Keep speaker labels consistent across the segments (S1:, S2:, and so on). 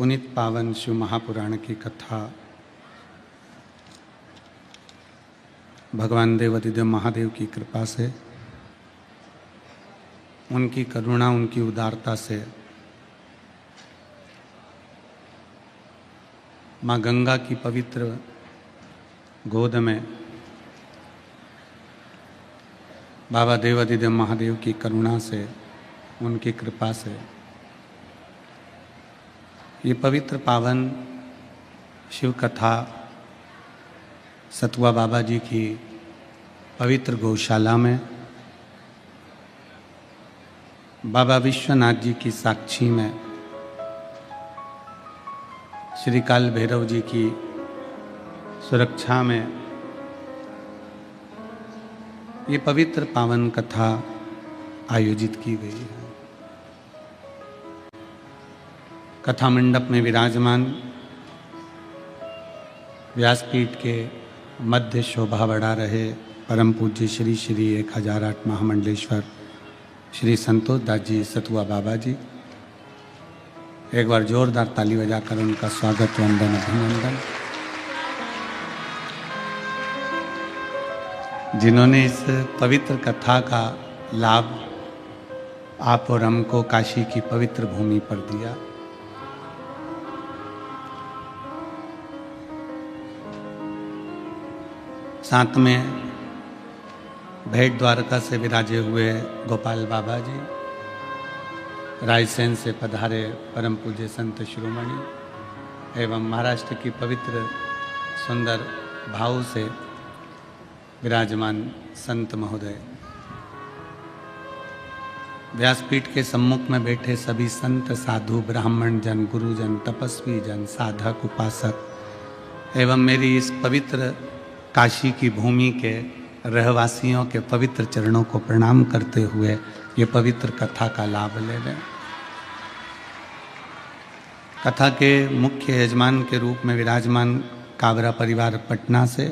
S1: पुनीत पावन शिव महापुराण की कथा भगवान देवाधिदेव महादेव की कृपा से, उनकी करुणा, उनकी उदारता से माँ गंगा की पवित्र गोद में बाबा देवाधिदेव महादेव की करुणा से, उनकी कृपा से ये पवित्र पावन शिव कथा सतुआ बाबा जी की पवित्र गौशाला में बाबा विश्वनाथ जी की साक्षी में श्री काल भैरव जी की सुरक्षा में ये पवित्र पावन कथा आयोजित की गई है। कथा मंडप में विराजमान व्यासपीठ के मध्य शोभा बढ़ा रहे परम पूज्य श्री श्री 1008 महामंडलेश्वर श्री संतोष दास जी सतुआ बाबा जी, एक बार जोरदार ताली बजाकर उनका स्वागत, वंदन, अभिनंदन। जिन्होंने इस पवित्र कथा का लाभ आप और हमको काशी की पवित्र भूमि पर दिया। साथ में भेंट द्वारका से विराजे हुए गोपाल बाबा जी, रायसेन से पधारे परम पूज्य संत शिरोमणि एवं महाराष्ट्र की पवित्र सुंदर भाव से विराजमान संत महोदय, व्यासपीठ के सम्मुख में बैठे सभी संत, साधु, ब्राह्मण जन, गुरुजन, तपस्वी जन, साधक, उपासक एवं मेरी इस पवित्र काशी की भूमि के रहवासियों के पवित्र चरणों को प्रणाम करते हुए ये पवित्र कथा का लाभ ले लें। कथा के मुख्य यजमान के रूप में विराजमान काबरा परिवार पटना से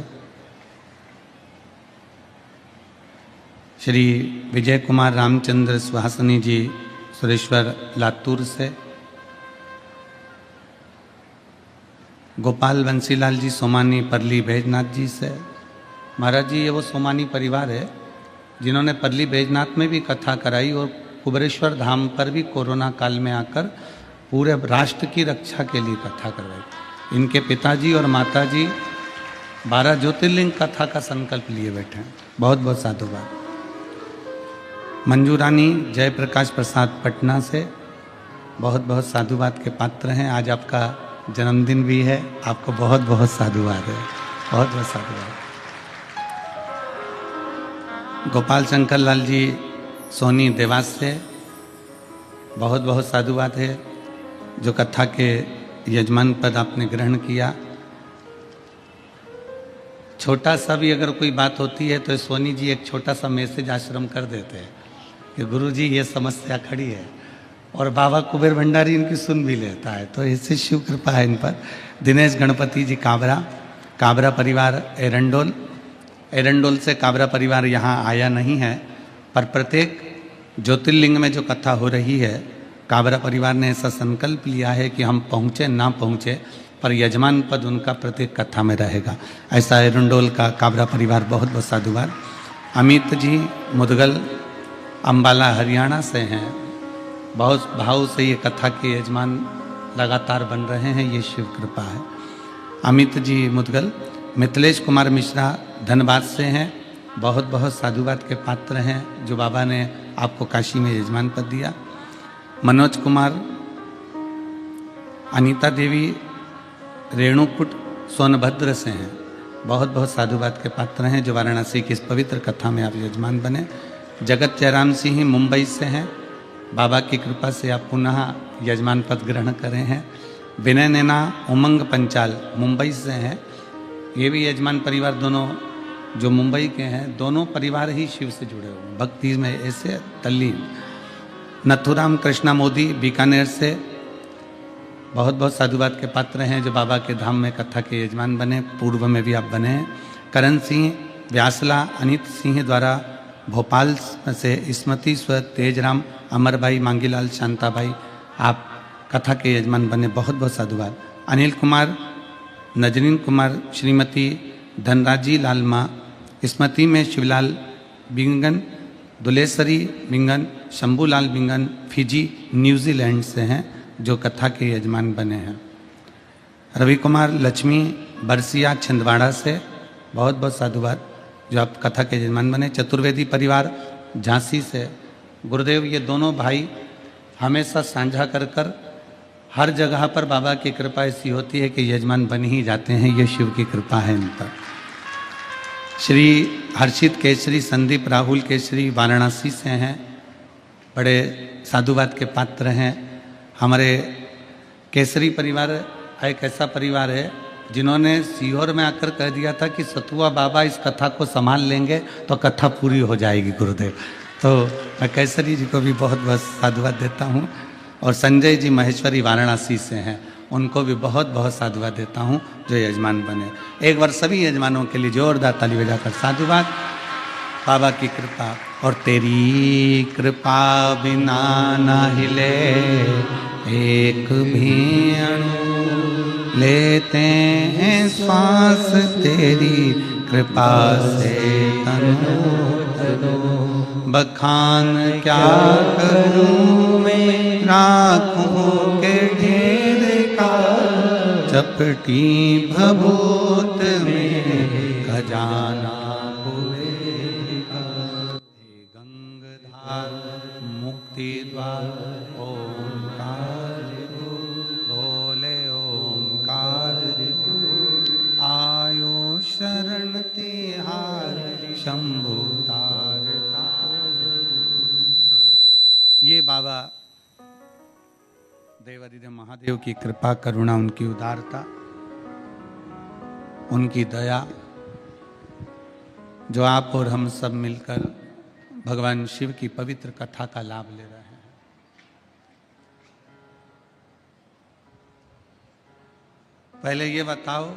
S1: श्री विजय कुमार रामचंद्र सुहासनी जी सुरेश्वर लातूर से, गोपाल बंसीलाल जी सोमानी परली बैजनाथ जी से। महाराज जी, ये वो सोमानी परिवार है जिन्होंने परली बैजनाथ में भी कथा कराई और कुबरेश्वर धाम पर भी कोरोना काल में आकर पूरे राष्ट्र की रक्षा के लिए कथा करवाई। इनके पिताजी और माताजी 12 ज्योतिर्लिंग कथा का संकल्प लिए बैठे हैं। बहुत बहुत साधुवाद। मंजू रानी जयप्रकाश प्रसाद पटना से बहुत बहुत साधुवाद के पात्र हैं। आज आपका जन्मदिन भी है, आपको बहुत बहुत साधुवाद है, बहुत बहुत साधुवाद। गोपाल शंकर लाल जी सोनी देवास से बहुत बहुत साधुवाद है, जो कथा के यजमान पद आपने ग्रहण किया। छोटा सा भी अगर कोई बात होती है तो सोनी जी एक छोटा सा मैसेज आश्रम कर देते हैं कि गुरु जी ये समस्या खड़ी है, और बाबा कुबेर भंडारी इनकी सुन भी लेता है। तो इससे शिव कृपा है इन पर। दिनेश गणपति जी काबरा परिवार एरंडोल से काबरा परिवार यहाँ आया नहीं है, पर प्रत्येक ज्योतिर्लिंग में जो कथा हो रही है काबरा परिवार ने ऐसा संकल्प लिया है कि हम पहुँचे ना पहुँचे पर यजमान पद उनका प्रत्येक कथा में रहेगा। ऐसा एरंडोल का काबरा परिवार बहुत बहुत साधुवाद। अमित जी मुदगल अम्बाला हरियाणा से हैं, बहुत भाव से ये कथा के यजमान लगातार बन रहे हैं, ये शिव कृपा है। अमित जी मुदगल। मिथिलेश कुमार मिश्रा धनबाद से हैं, बहुत बहुत साधुवाद के पात्र हैं, जो बाबा ने आपको काशी में यजमान पद दिया। मनोज कुमार, अनीता देवी रेणुकुट सोनभद्र से हैं, बहुत बहुत साधुवाद के पात्र हैं, जो वाराणसी की इस पवित्र कथा में आप यजमान बने। जगत जयराम सिंह मुंबई से हैं, बाबा की कृपा से आप पुनः यजमान पद ग्रहण करे हैं। विनय नैना उमंग पंचाल मुंबई से हैं, ये भी यजमान परिवार, दोनों जो मुंबई के हैं, दोनों परिवार ही शिव से जुड़े हुए, भक्ति में ऐसे तल्लीन। नथुराम कृष्णा मोदी बीकानेर से बहुत बहुत साधुवाद के पात्र हैं, जो बाबा के धाम में कथा के यजमान बने, पूर्व में भी आप बने हैं। करण सिंह व्यासला, अनित सिंह द्वारा भोपाल से स्मृति स्व तेजराम, अमरभाई, मांगीलाल, शांताभाई, आप कथा के यजमान बने, बहुत बहुत साधुवाद। अनिल कुमार, नजरीन कुमार, श्रीमती धनराजी लालमा, स्मृति में शिवलाल बिंगन, दुलेश्वरी बिंगन, शंभूलाल बिंगन फिजी न्यूजीलैंड से हैं, जो कथा के यजमान बने हैं। रवि कुमार लक्ष्मी बरसिया छिंदवाड़ा से, बहुत बहुत साधुवाद, जो आप कथा के यजमान बने। चतुर्वेदी परिवार झांसी से, गुरुदेव ये दोनों भाई हमेशा साझा कर कर हर जगह पर बाबा की कृपा ऐसी होती है कि यजमान बन ही जाते हैं, ये शिव की कृपा है इन पर। श्री हर्षित केसरी संदीप राहुल केसरी वाराणसी से हैं, बड़े साधुवाद के पात्र हैं। हमारे केसरी परिवार एक ऐसा परिवार है जिन्होंने सीहोर में आकर कह दिया था कि सतुआ बाबा इस कथा को संभाल लेंगे तो कथा पूरी हो जाएगी गुरुदेव। तो मैं केसरी जी को भी बहुत बहुत साधुवाद देता हूँ। और संजय जी महेश्वरी वाराणसी से हैं, उनको भी बहुत बहुत साधुवाद देता हूँ जो यजमान बने। एक बार सभी यजमानों के लिए जोरदार ताली बजाकर साधुवाद। बाबा की कृपा, और तेरी कृपा बिना ना हिले एक भी अणु, लेते हैं श्वास तेरी कृपा से तनु तनु, बखान क्या करूं मैं राखों के ढेर का, चपटी भभूत में खजाना हुए का। हे गंगाधार मुक्ति द्वार ओंकार बोले ओंकार, आयो शरण तिहार शंभु तार तार। ये बाबा देवादिदेव महादेव की कृपा करुणा, उनकी उदारता, उनकी दया, जो आप और हम सब मिलकर भगवान शिव की पवित्र कथा का लाभ ले रहे हैं। पहले ये बताओ,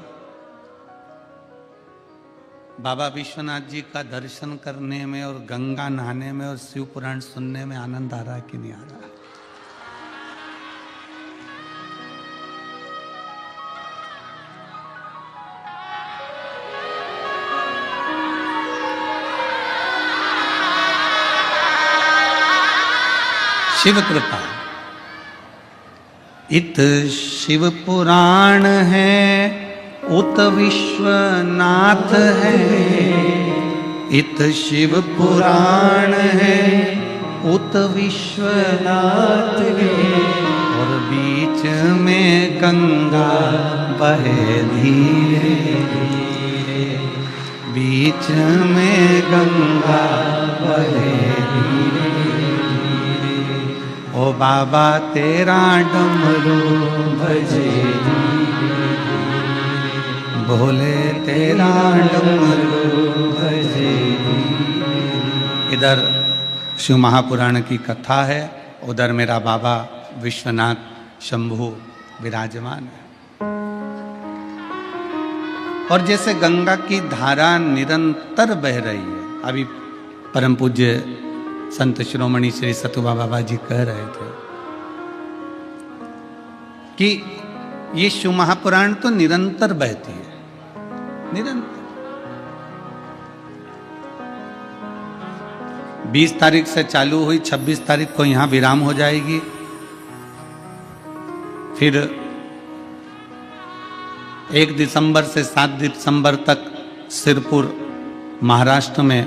S1: बाबा विश्वनाथ जी का दर्शन करने में और गंगा नहाने में और शिव पुराण सुनने में आनंद आ रहा है कि नहीं आ रहा है? शिव कृपा। इत शिव पुराण है, उत विश्वनाथ है। इत शिव पुराण है, उत विश्वनाथ है। और बीच में गंगा बहे धीरे धीरे, बीच में गंगा बहे धीरे। ओ बाबा तेरा डमरू बजे, भोले तेरा डमरू बजे। इधर शिव महापुराण की कथा है, उधर मेरा बाबा विश्वनाथ शंभु विराजमान है। और जैसे गंगा की धारा निरंतर बह रही है, अभी परम पूज्य संत शिरोमणि श्री सतुबा बाबा जी कह रहे थे कि ये शिव महापुराण तो निरंतर बहती है, निरंतर। 20 तारीख से चालू हुई, 26 तारीख को यहां विराम हो जाएगी। फिर 1 दिसंबर से 7 दिसंबर तक सिरपुर महाराष्ट्र में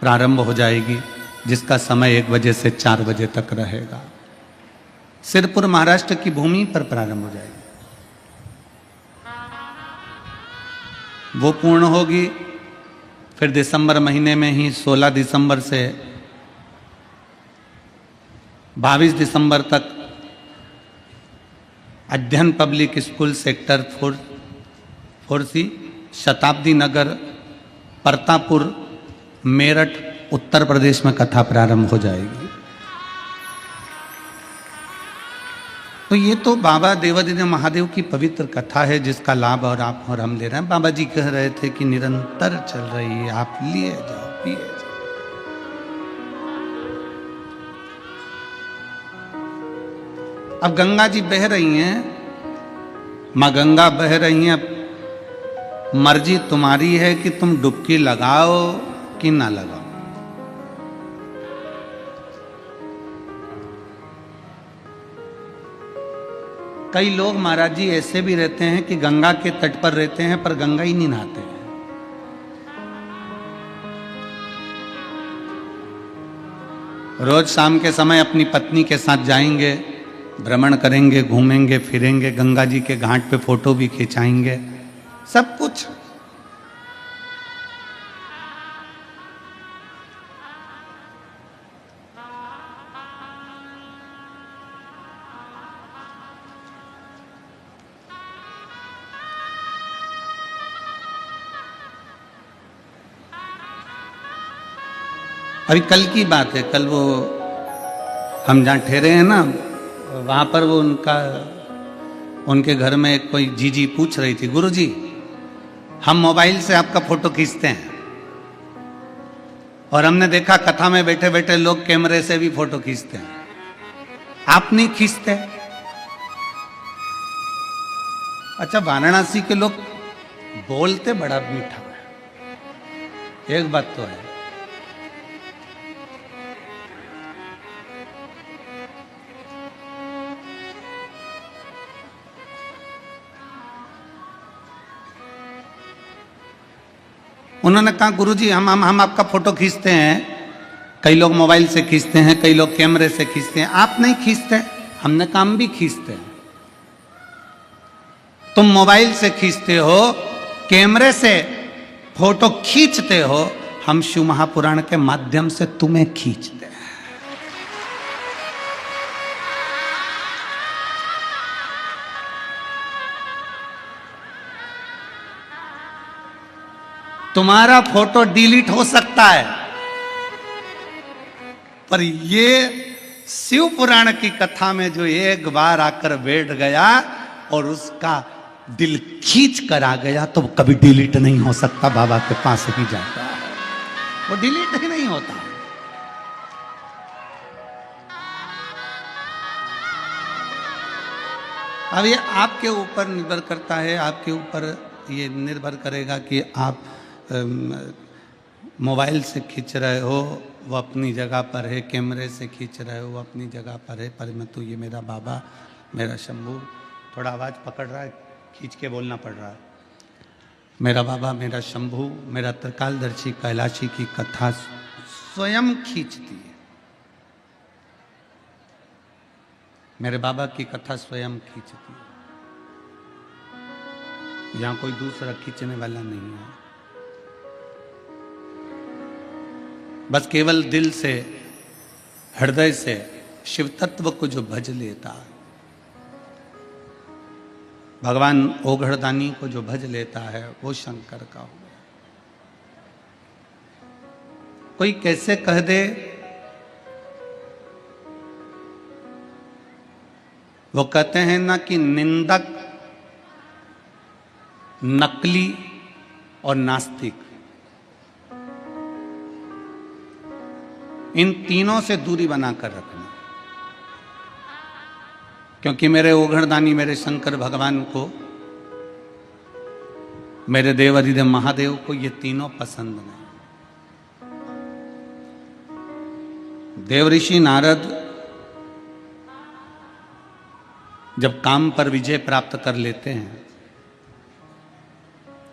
S1: प्रारंभ हो जाएगी, जिसका समय 1 बजे से 4 बजे तक रहेगा। सिरपुर महाराष्ट्र की भूमि पर प्रारंभ हो जाएगी, वो पूर्ण होगी। फिर दिसंबर महीने में ही 16 दिसंबर से 22 दिसंबर तक अध्ययन पब्लिक स्कूल सेक्टर 4C, शताब्दी नगर, परतापुर, मेरठ, उत्तर प्रदेश में कथा प्रारंभ हो जाएगी। तो ये तो बाबा देवादिदेव महादेव की पवित्र कथा है, जिसका लाभ और आप और हम ले रहे हैं। बाबा जी कह रहे थे कि निरंतर चल रही है, आप लिए जाओ, पिए जाओ। अब गंगा जी बह रही हैं, मां गंगा बह रही हैं, अब मर्जी तुम्हारी है कि तुम डुबकी लगाओ कि ना लगाओ। कई लोग महाराज जी ऐसे भी रहते हैं कि गंगा के तट पर रहते हैं पर गंगा ही नहीं नहाते हैं। रोज शाम के समय अपनी पत्नी के साथ जाएंगे, भ्रमण करेंगे, घूमेंगे फिरेंगे, गंगा जी के घाट पे फोटो भी खिंचाएंगे, सब कुछ। अभी कल की बात है, कल वो हम जहाँ ठहरे हैं ना, वहाँ पर वो उनके घर में कोई जीजी पूछ रही थी, गुरुजी हम मोबाइल से आपका फोटो खींचते हैं और हमने देखा कथा में बैठे बैठे लोग कैमरे से भी फोटो खींचते हैं, आप नहीं खींचते? अच्छा, वाराणसी के लोग बोलते बड़ा मीठा है, एक बात तो है। उन्होंने कहा गुरुजी हम आपका फोटो खींचते हैं, कई लोग मोबाइल से खींचते हैं, कई लोग कैमरे से खींचते हैं, आप नहीं खींचते? हमने कहा हम भी खींचते हैं। तुम मोबाइल से खींचते हो, कैमरे से फोटो खींचते हो, हम शिव महापुराण के माध्यम से तुम्हें खींचते हैं। तुम्हारा फोटो डिलीट हो सकता है, पर ये शिव पुराण की कथा में जो एक बार आकर बैठ गया और उसका दिल खींच कर आ गया, तो कभी डिलीट नहीं हो सकता। बाबा के पास ही जाता है, वो डिलीट ही नहीं होता। अब ये आपके ऊपर निर्भर करता है, आपके ऊपर ये निर्भर करेगा कि आप मोबाइल से खींच रहे हो, वो अपनी जगह पर है, कैमरे से खींच रहे हो, वो अपनी जगह पर है। पर मैं तो ये मेरा बाबा, मेरा शंभू, थोड़ा आवाज़ पकड़ रहा है, खींच के बोलना पड़ रहा है। मेरा बाबा, मेरा शंभू, मेरा त्रिकालदर्शी कैलाशी की कथा स्वयं खींचती है। मेरे बाबा की कथा स्वयं खींचती है, यहाँ कोई दूसरा खींचने वाला नहीं है। बस केवल दिल से, हृदय से शिव तत्व को जो भज लेता है, भगवान ओघड़दानी को जो भज लेता है, वो शंकर का हो गया। कोई कैसे कह दे, वो कहते हैं ना कि निंदक, नकली और नास्तिक, इन तीनों से दूरी बनाकर रखना। क्योंकि मेरे ओघड़दानी, मेरे शंकर भगवान को, मेरे देव अधिदेव महादेव को ये तीनों पसंद नहीं। देव ऋषि नारद जब काम पर विजय प्राप्त कर लेते हैं,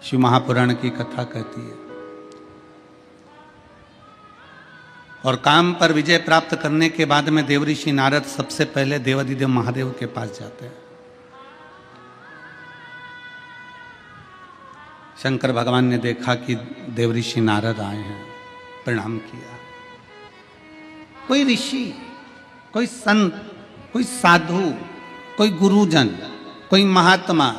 S1: शिव महापुराण की कथा कहती है, और काम पर विजय प्राप्त करने के बाद में देव ऋषि नारद सबसे पहले देवाधिदेव महादेव के पास जाते हैं। शंकर भगवान ने देखा कि देव ऋषि नारद आए हैं, प्रणाम किया। कोई ऋषि, कोई संत, कोई साधु, कोई गुरुजन, कोई महात्मा,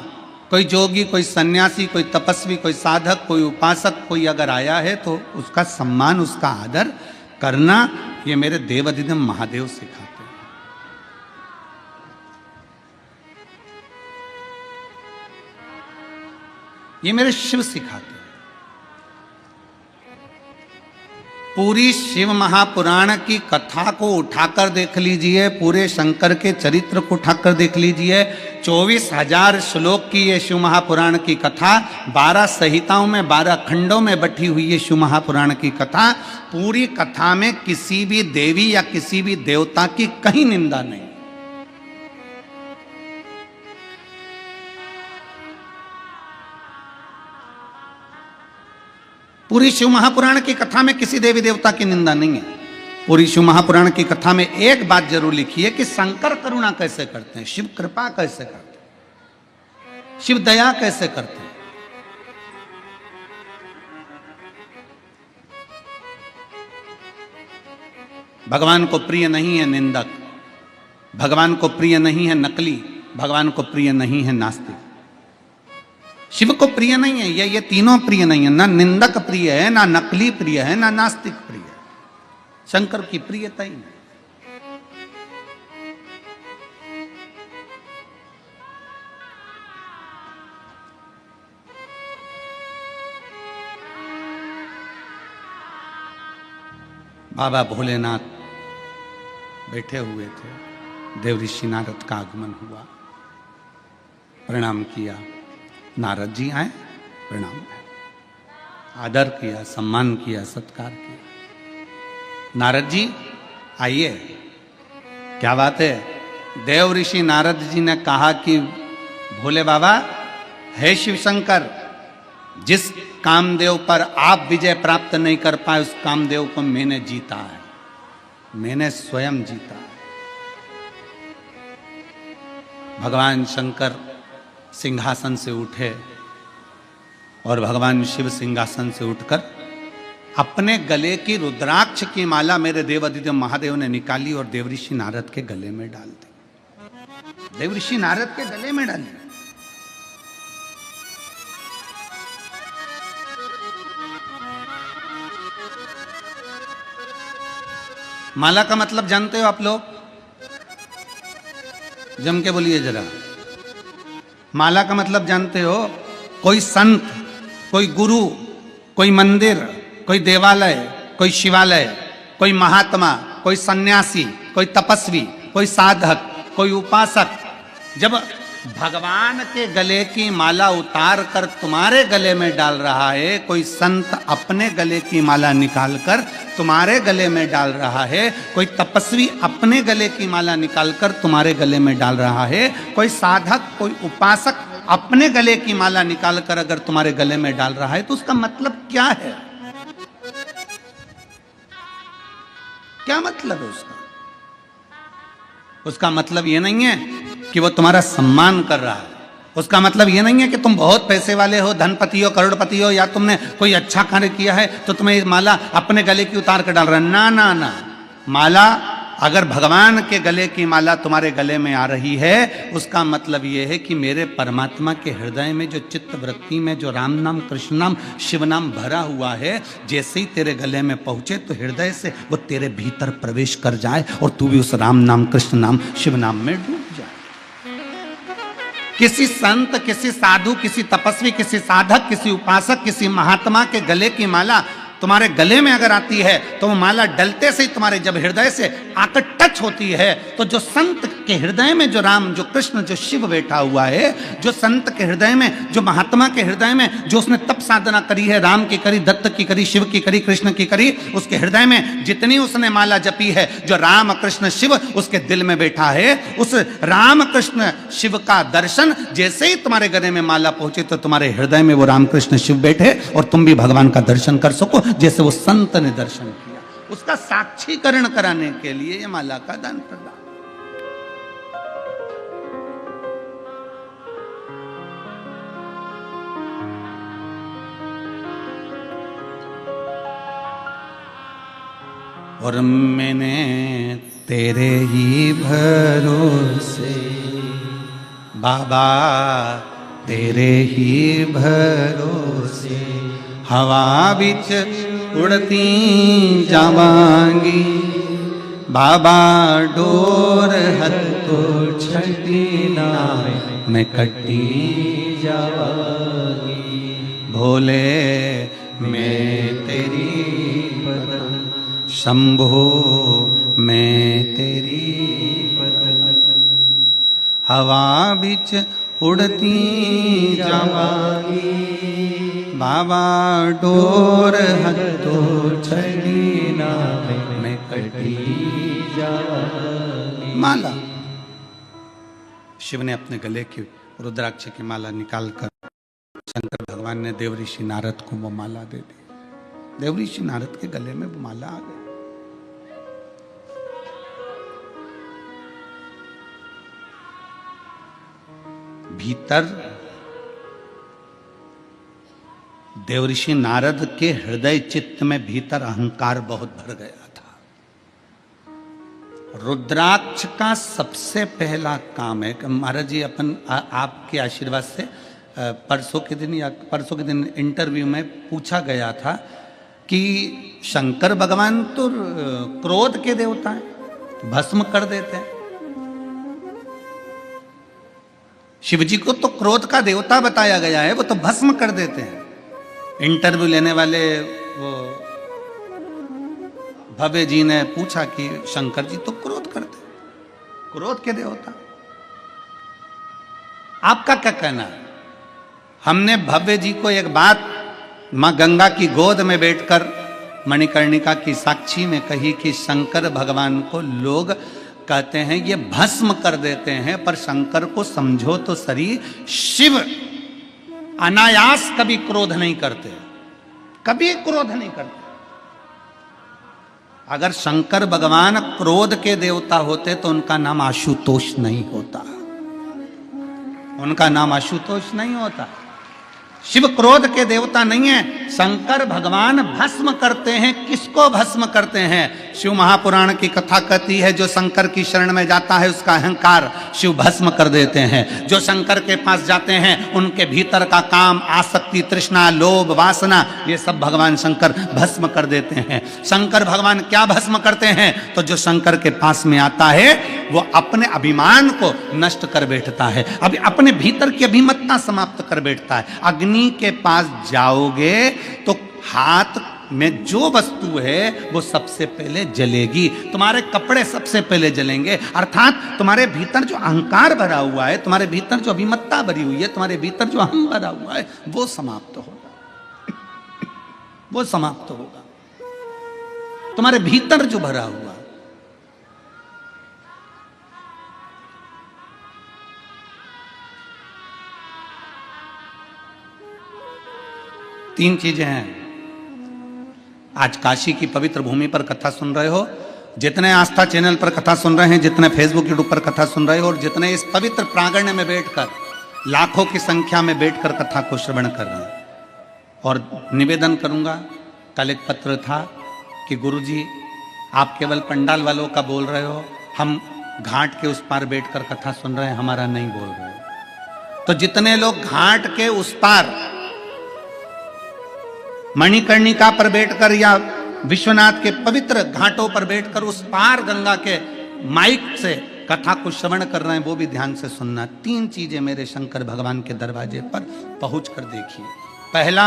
S1: कोई जोगी, कोई सन्यासी, कोई तपस्वी, कोई साधक, कोई उपासक, कोई अगर आया है तो उसका सम्मान, उसका आदर करना, ये मेरे देव अधिदेव महादेव सिखाते हैं। ये मेरे शिव सिखाते हैं। पूरी शिव महापुराण की कथा को उठाकर देख लीजिए, पूरे शंकर के चरित्र को उठाकर देख लीजिए। 24,000 श्लोक की ये शिव महापुराण की कथा, 12 संहिताओं में 12 खंडों में बटी हुई ये शिव महापुराण की कथा। पूरी कथा में किसी भी देवी या किसी भी देवता की कहीं निंदा नहीं। पूरी शिव महापुराण की कथा में किसी देवी देवता की निंदा नहीं है। पूरी शिव महापुराण की कथा में एक बात जरूर लिखी है कि शंकर करुणा कैसे करते हैं, शिव कृपा कैसे करते हैं, शिव दया कैसे करते हैं। भगवान को प्रिय नहीं है निंदक, भगवान को प्रिय नहीं है नकली, भगवान को प्रिय नहीं है नास्तिक। शिव को प्रिय नहीं है ये तीनों प्रिय नहीं है। ना निंदक प्रिय है, ना नकली प्रिय है, ना नास्तिक प्रिय है। शंकर की प्रियता ही नहीं। बाबा भोलेनाथ बैठे हुए थे, देव ऋषि नारद का आगमन हुआ, प्रणाम किया। नारद जी आए, प्रणाम, आदर किया, सम्मान किया, सत्कार किया। नारद जी आइए, क्या बात है। देव ऋषि नारद जी ने कहा कि भोले बाबा, हे शिव शंकर, जिस कामदेव पर आप विजय प्राप्त नहीं कर पाए उस कामदेव को मैंने जीता है, मैंने स्वयं जीता है। भगवान शंकर सिंहासन से उठे और भगवान शिव सिंहासन से उठकर अपने गले की रुद्राक्ष की माला मेरे देवादिदेव महादेव ने निकाली और देवऋषि नारद के गले में डाल दी। देवऋषि नारद के गले में डाली। माला का मतलब जानते हो आप लोग? जम के बोलिए जरा। माला का मतलब जानते हो? कोई संत, कोई गुरु, कोई मंदिर, कोई देवालय, कोई शिवालय, कोई महात्मा, कोई सन्यासी, कोई तपस्वी, कोई साधक, कोई उपासक जब भगवान के गले की माला उतार कर तुम्हारे गले में डाल रहा है, कोई संत अपने गले की माला निकाल कर तुम्हारे गले में डाल रहा है, कोई तपस्वी अपने गले की माला निकाल कर तुम्हारे गले में डाल रहा है, कोई साधक, कोई उपासक अपने गले की माला निकाल कर अगर तुम्हारे गले में डाल रहा है तो उसका मतलब क्या है? क्या मतलब है उसका? उसका मतलब ये नहीं है कि वो तुम्हारा सम्मान कर रहा है। उसका मतलब ये नहीं है कि तुम बहुत पैसे वाले हो, धनपति हो, करोड़पति हो, या तुमने कोई अच्छा कार्य किया है तो तुम्हें माला अपने गले की उतार कर डाल रहा है। ना ना ना, माला अगर भगवान के गले की माला तुम्हारे गले में आ रही है उसका मतलब ये है कि मेरे परमात्मा के हृदय में जो चित्त वृत्ति में जो राम नाम, कृष्ण नाम, शिव नाम भरा हुआ है, जैसे ही तेरे गले में पहुंचे तो हृदय से वो तेरे भीतर प्रवेश कर जाए और तू भी उस राम नाम, कृष्ण नाम, शिव नाम में डूब जाए। किसी संत, किसी साधु, किसी तपस्वी, किसी साधक, किसी उपासक, किसी महात्मा के गले की माला तुम्हारे गले में अगर आती है तो वो माला डलते से ही तुम्हारे जब हृदय से आकर टच होती है तो जो संत के हृदय में जो राम, जो कृष्ण, जो शिव बैठा हुआ है, जो संत के हृदय में, जो महात्मा के हृदय में जो उसने तप साधना करी है, राम की करी, दत्त की करी, शिव की करी, कृष्ण की करी, उसके हृदय में जितनी उसने माला जपी है, जो राम, कृष्ण, शिव उसके दिल में बैठा है, उस राम, कृष्ण, शिव का दर्शन जैसे ही तुम्हारे गले में माला पहुंचे तो तुम्हारे हृदय में वो राम, कृष्ण, शिव बैठे और तुम भी भगवान का दर्शन कर सको जैसे वो संत ने दर्शन किया। उसका साक्षीकरण कराने के लिए ये माला का दान प्रदान। और मैंने तेरे ही भरोसे बाबा, तेरे ही भरोसे हवा बिच उड़ती जावांगी बाबा, डोर हत्तो छटी ना मैं कटी जावांगी। भोले मैं तेरी शंभो मैं तेरी हवा बिच उड़ती जावांगी, बाबा डोर हथो चली ना मैं कटी जावांगी। माला, शिव ने अपने गले की रुद्राक्ष की माला निकालकर शंकर भगवान ने देवऋषि नारद को वो माला दे दी। देवऋषि नारद के गले में वो माला आ गई। भीतर देवऋषि नारद के हृदय चित्त में भीतर अहंकार बहुत भर गया था। रुद्राक्ष का सबसे पहला काम है कि महाराज जी अपन आपके आशीर्वाद से परसों के दिन इंटरव्यू में पूछा गया था कि शंकर भगवान तो क्रोध के देवता हैं, भस्म कर देते हैं। शिव जी को तो क्रोध का देवता बताया गया है, वो तो भस्म कर देते हैं। इंटरव्यू लेने वाले वो भव्य जी ने पूछा कि शंकर जी तो क्रोध करते हैं, क्रोध के देवता, आपका क्या कहना है? हमने भव्य जी को एक बात मां गंगा की गोद में बैठकर मणिकर्णिका की साक्षी में कही कि शंकर भगवान को लोग कहते हैं ये भस्म कर देते हैं, पर शंकर को समझो तो सही, शिव अनायास कभी क्रोध नहीं करते, कभी क्रोध नहीं करते। अगर शंकर भगवान क्रोध के देवता होते तो उनका नाम आशुतोष नहीं होता, उनका नाम आशुतोष नहीं होता। शिव क्रोध के देवता नहीं है। शंकर भगवान भस्म करते हैं। किसको भस्म करते हैं? शिव महापुराण की कथा कहती है जो शंकर की शरण में जाता है उसका अहंकार शिव भस्म कर देते हैं। जो शंकर के पास जाते हैं उनके भीतर का काम, आसक्ति, तृष्णा, लोभ, वासना, ये सब भगवान शंकर भस्म कर देते हैं। शंकर भगवान क्या भस्म करते हैं? तो जो शंकर के पास में आता है वो अपने अभिमान को नष्ट कर बैठता है, अभी अपने भीतर की अभिमतता समाप्त कर बैठता है। अग्नि के पास जाओगे तो हाथ में जो वस्तु है वो सबसे पहले जलेगी, तुम्हारे कपड़े सबसे पहले जलेंगे। अर्थात तुम्हारे भीतर जो अहंकार भरा हुआ है, तुम्हारे भीतर जो अभिमतता भरी हुई है, तुम्हारे भीतर जो अहम भरा हुआ है, वो समाप्त होगा, वो समाप्त होगा। तुम्हारे भीतर जो भरा हुआ, तीन चीजें हैं। आज काशी की पवित्र भूमि पर कथा सुन रहे हो, जितने आस्था चैनल पर कथा सुन रहे हैं, जितने फेसबुक यूट्यूब पर कथा सुन रहे हो, और जितने इस पवित्र प्रांगण में बैठकर लाखों की संख्या में बैठकर कथा को श्रवण कर रहे हैं। और निवेदन करूंगा, कल एक पत्र था कि गुरुजी आप केवल पंडाल वालों का बोल रहे हो, हम घाट के उस पार बैठकर कथा सुन रहे हैं, हमारा नहीं बोल रहे हो। तो जितने लोग घाट के उस पार मणिकर्णिका पर बैठकर या विश्वनाथ के पवित्र घाटों पर बैठकर उस पार गंगा के माइक से कथा को श्रवण कर रहे हैं, वो भी ध्यान से सुनना। तीन चीजें मेरे शंकर भगवान के दरवाजे पर पहुंच कर देखिए। पहला,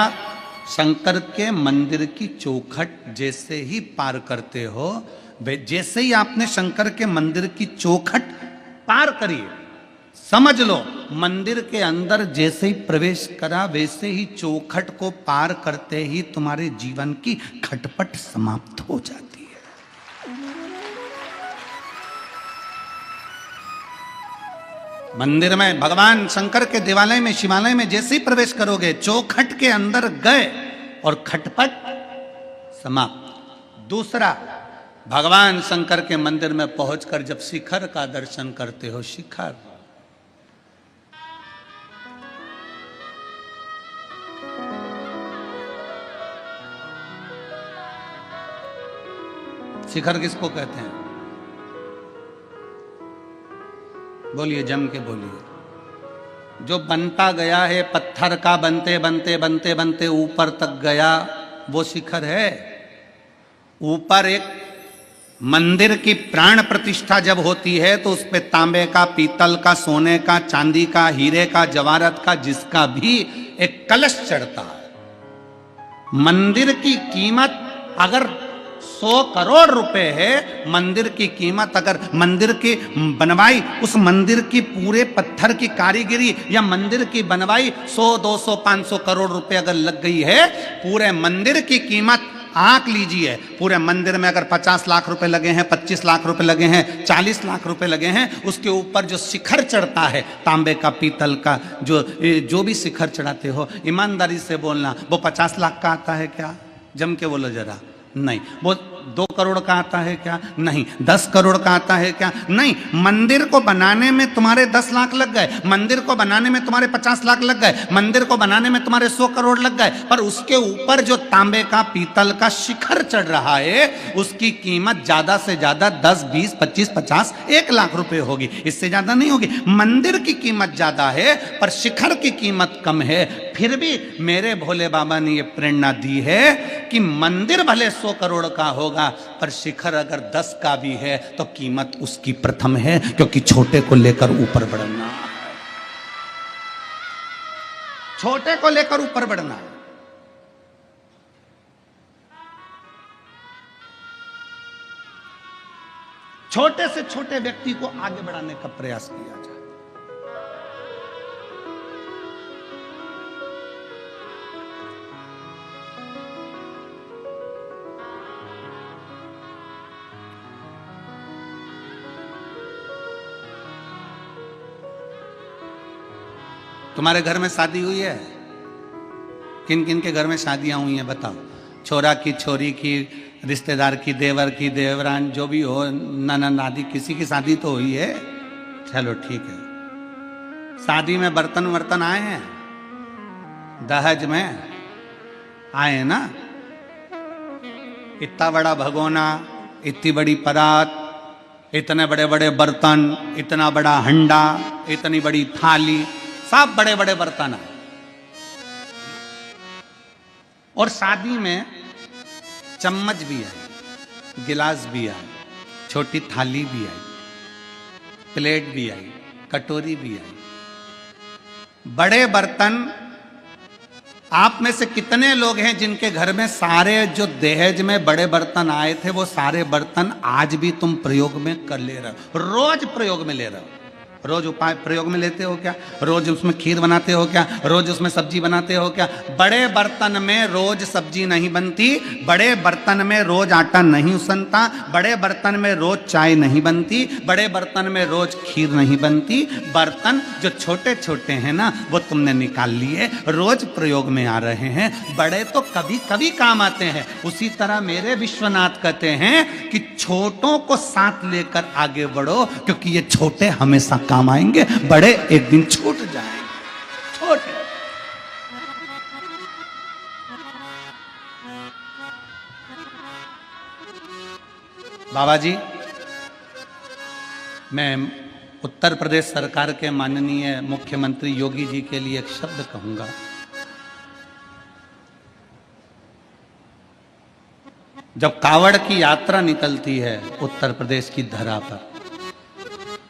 S1: शंकर के मंदिर की चौखट जैसे ही पार करते हो, जैसे ही आपने शंकर के मंदिर की चौखट पार करी, समझ लो मंदिर के अंदर जैसे ही प्रवेश करा, वैसे ही चौखट को पार करते ही तुम्हारे जीवन की खटपट समाप्त हो जाती है। मंदिर में भगवान शंकर के देवालय में, शिवालय में जैसे ही प्रवेश करोगे, चौखट के अंदर गए और खटपट समाप्त। दूसरा, भगवान शंकर के मंदिर में पहुंचकर जब शिखर का दर्शन करते हो, शिखर, शिखर किसको कहते हैं? बोलिए, जम के बोलिए। जो बनता गया है, पत्थर का बनते बनते बनते बनते ऊपर तक गया, वो शिखर है। ऊपर एक मंदिर की प्राण प्रतिष्ठा जब होती है तो उस पे तांबे का, पीतल का, सोने का, चांदी का, हीरे का, जवाहरत का, जिसका भी एक कलश चढ़ता है। मंदिर की कीमत अगर 100 करोड़ रुपए है मंदिर की कीमत। अगर मंदिर की बनवाई, उस मंदिर की पूरे पत्थर की कारीगरी या मंदिर की बनवाई 100, 200, 500 करोड़ रुपए अगर लग गई है, पूरे मंदिर की कीमत आंक लीजिए। पूरे मंदिर में अगर 50 लाख रुपए लगे हैं, 25 लाख रुपए लगे हैं, 40 लाख रुपए लगे हैं, उसके ऊपर जो शिखर चढ़ता है तांबे का, पीतल का, जो भी शिखर चढ़ाते हो, ईमानदारी से बोलना, वो 50 लाख का आता है क्या? जम के बोलो जरा। नहीं। वो 2 करोड़ का आता है क्या? नहीं। 10 करोड़ का आता है क्या? नहीं। मंदिर को बनाने में तुम्हारे 10 लाख लग गए, मंदिर को बनाने में तुम्हारे 50 लाख लग गए, मंदिर को बनाने में तुम्हारे 100 करोड़ लग गए, पर उसके ऊपर जो तांबे का, पीतल का शिखर चढ़ रहा है, उसकी कीमत ज्यादा से ज्यादा 10, 20, 25, 50, 1 लाख रुपए होगी, इससे ज्यादा नहीं होगी। मंदिर की कीमत ज्यादा है पर शिखर की कीमत कम है। फिर भी मेरे भोले बाबा ने यह प्रेरणा दी है कि मंदिर भले 100 करोड़ का होगा, पर शिखर अगर 10 का भी है तो कीमत उसकी प्रथम है, क्योंकि छोटे को लेकर ऊपर बढ़ना, छोटे को लेकर ऊपर बढ़ना। छोटे से छोटे व्यक्ति को आगे बढ़ाने का प्रयास किया जाए। तुम्हारे घर में शादी हुई है? किन किन के घर में शादियां हुई हैं बताओ? छोरा की छोरी की, रिश्तेदार की, देवर की, देवरान, जो भी हो, ननद आदि, किसी की शादी तो हुई है। चलो ठीक है। शादी में बर्तन वर्तन आए हैं? दहेज में आए हैं ना? इतना बड़ा भगोना, इतनी बड़ी परात, इतने बड़े बड़े बर्तन, इतना बड़ा हंडा, इतनी बड़ी थाली, सब बड़े बड़े बर्तन है। और शादी में चम्मच भी आई, गिलास भी आई, छोटी थाली भी आई, प्लेट भी आई, कटोरी भी आई, बड़े बर्तन। आप में से कितने लोग हैं जिनके घर में सारे जो दहेज में बड़े बर्तन आए थे, वो सारे बर्तन आज भी तुम प्रयोग में कर ले रहे हो? रोज प्रयोग में ले रहे हो? रोज उपाय प्रयोग में लेते हो क्या? रोज उसमें खीर बनाते हो क्या? रोज उसमें सब्जी बनाते हो क्या? बड़े बर्तन में रोज सब्जी नहीं बनती, बड़े बर्तन में रोज आटा नहीं उसनता, बड़े बर्तन में रोज चाय नहीं बनती, बड़े बर्तन में रोज खीर नहीं बनती। बर्तन जो छोटे छोटे हैं ना, वो तुमने निकाल लिए, रोज प्रयोग में आ रहे हैं, बड़े तो कभी कभी काम आते हैं। उसी तरह मेरे विश्वनाथ कहते हैं कि छोटों को साथ लेकर आगे बढ़ो, क्योंकि ये छोटे हमेशा काम आएंगे, बड़े एक दिन छूट जाएंगे। छोटे बाबा जी, मैं उत्तर प्रदेश सरकार के माननीय मुख्यमंत्री योगी जी के लिए एक शब्द कहूंगा। जब कावड़ की यात्रा निकलती है उत्तर प्रदेश की धरा पर,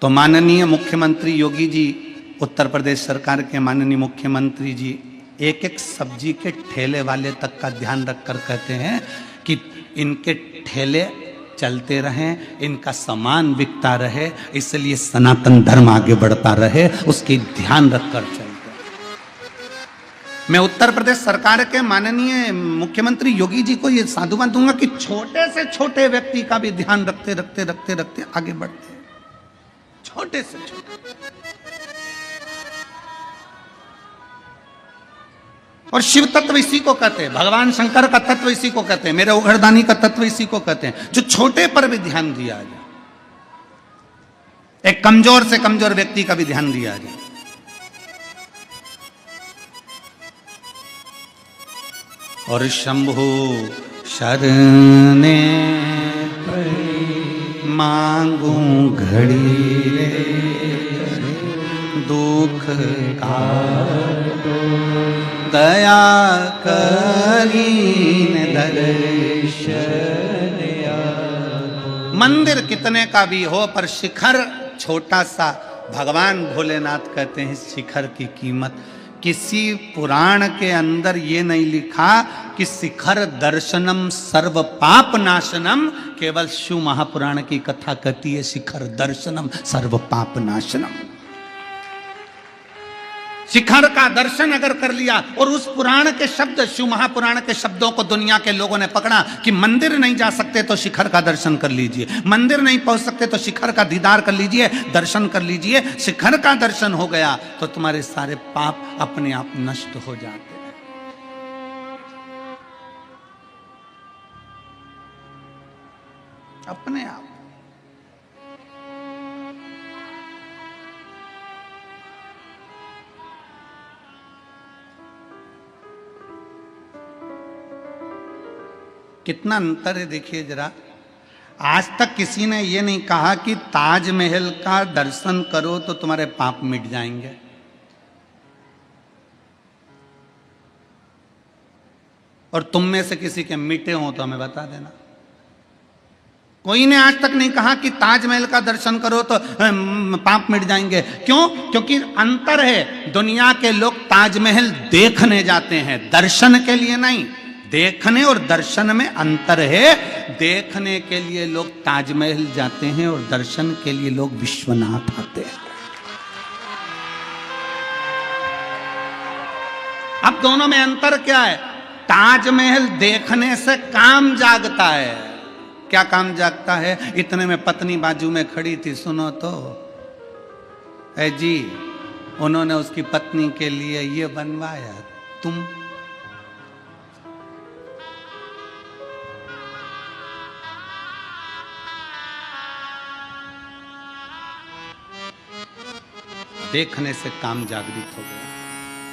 S1: तो माननीय मुख्यमंत्री योगी जी, उत्तर प्रदेश सरकार के माननीय मुख्यमंत्री जी, एक एक सब्जी के ठेले वाले तक का ध्यान रखकर कहते हैं कि इनके ठेले चलते रहें, इनका सामान बिकता रहे, इसलिए सनातन धर्म आगे बढ़ता रहे, उसकी ध्यान रखकर चलते। मैं उत्तर प्रदेश सरकार के माननीय मुख्यमंत्री योगी जी को यह साधुवाद दूंगा कि छोटे से छोटे व्यक्ति का भी ध्यान रखते रखते रखते रखते आगे बढ़ते हैं। छोटे से छोटे। और शिव तत्व इसी को कहते हैं, भगवान शंकर का तत्व इसी को कहते हैं, मेरे उघड़दानी का तत्व इसी को कहते हैं, जो छोटे पर भी ध्यान दिया जाए, एक कमजोर से कमजोर व्यक्ति का भी ध्यान दिया जाए। और शंभु शरणे मांगू घड़ी रे, दुख काटो दया करीन दर्शन। मंदिर कितने का भी हो, पर शिखर छोटा सा, भगवान भोलेनाथ कहते हैं शिखर की कीमत किसी पुराण के अंदर ये नहीं लिखा कि शिखर दर्शनम सर्व पाप नाशनम। केवल शिव महापुराण की कथा कहती है शिखर दर्शनम सर्व पाप नाशनम। शिखर का दर्शन अगर कर लिया, और उस पुराण के शब्द, शिव महापुराण के शब्दों को दुनिया के लोगों ने पकड़ा कि मंदिर नहीं जा सकते तो शिखर का दर्शन कर लीजिए, मंदिर नहीं पहुंच सकते तो शिखर का दीदार कर लीजिए, दर्शन कर लीजिए। शिखर का दर्शन हो गया तो तुम्हारे सारे पाप अपने आप नष्ट हो जाते हैं। अपने आप। कितना अंतर है देखिए जरा। आज तक किसी ने यह नहीं कहा कि ताजमहल का दर्शन करो तो तुम्हारे पाप मिट जाएंगे। और तुम में से किसी के मिटे हो तो हमें बता देना। कोई ने आज तक नहीं कहा कि ताजमहल का दर्शन करो तो पाप मिट जाएंगे। क्यों? क्योंकि अंतर है। दुनिया के लोग ताजमहल देखने जाते हैं, दर्शन के लिए नहीं। देखने और दर्शन में अंतर है। देखने के लिए लोग ताजमहल जाते हैं और दर्शन के लिए लोग विश्वनाथ आते हैं। अब दोनों में अंतर क्या है? ताजमहल देखने से काम जागता है। क्या काम जागता है? इतने में पत्नी बाजू में खड़ी थी, सुनो तो ऐ जी, उन्होंने उसकी पत्नी के लिए ये बनवाया, तुम देखने से काम जागृत हो गया।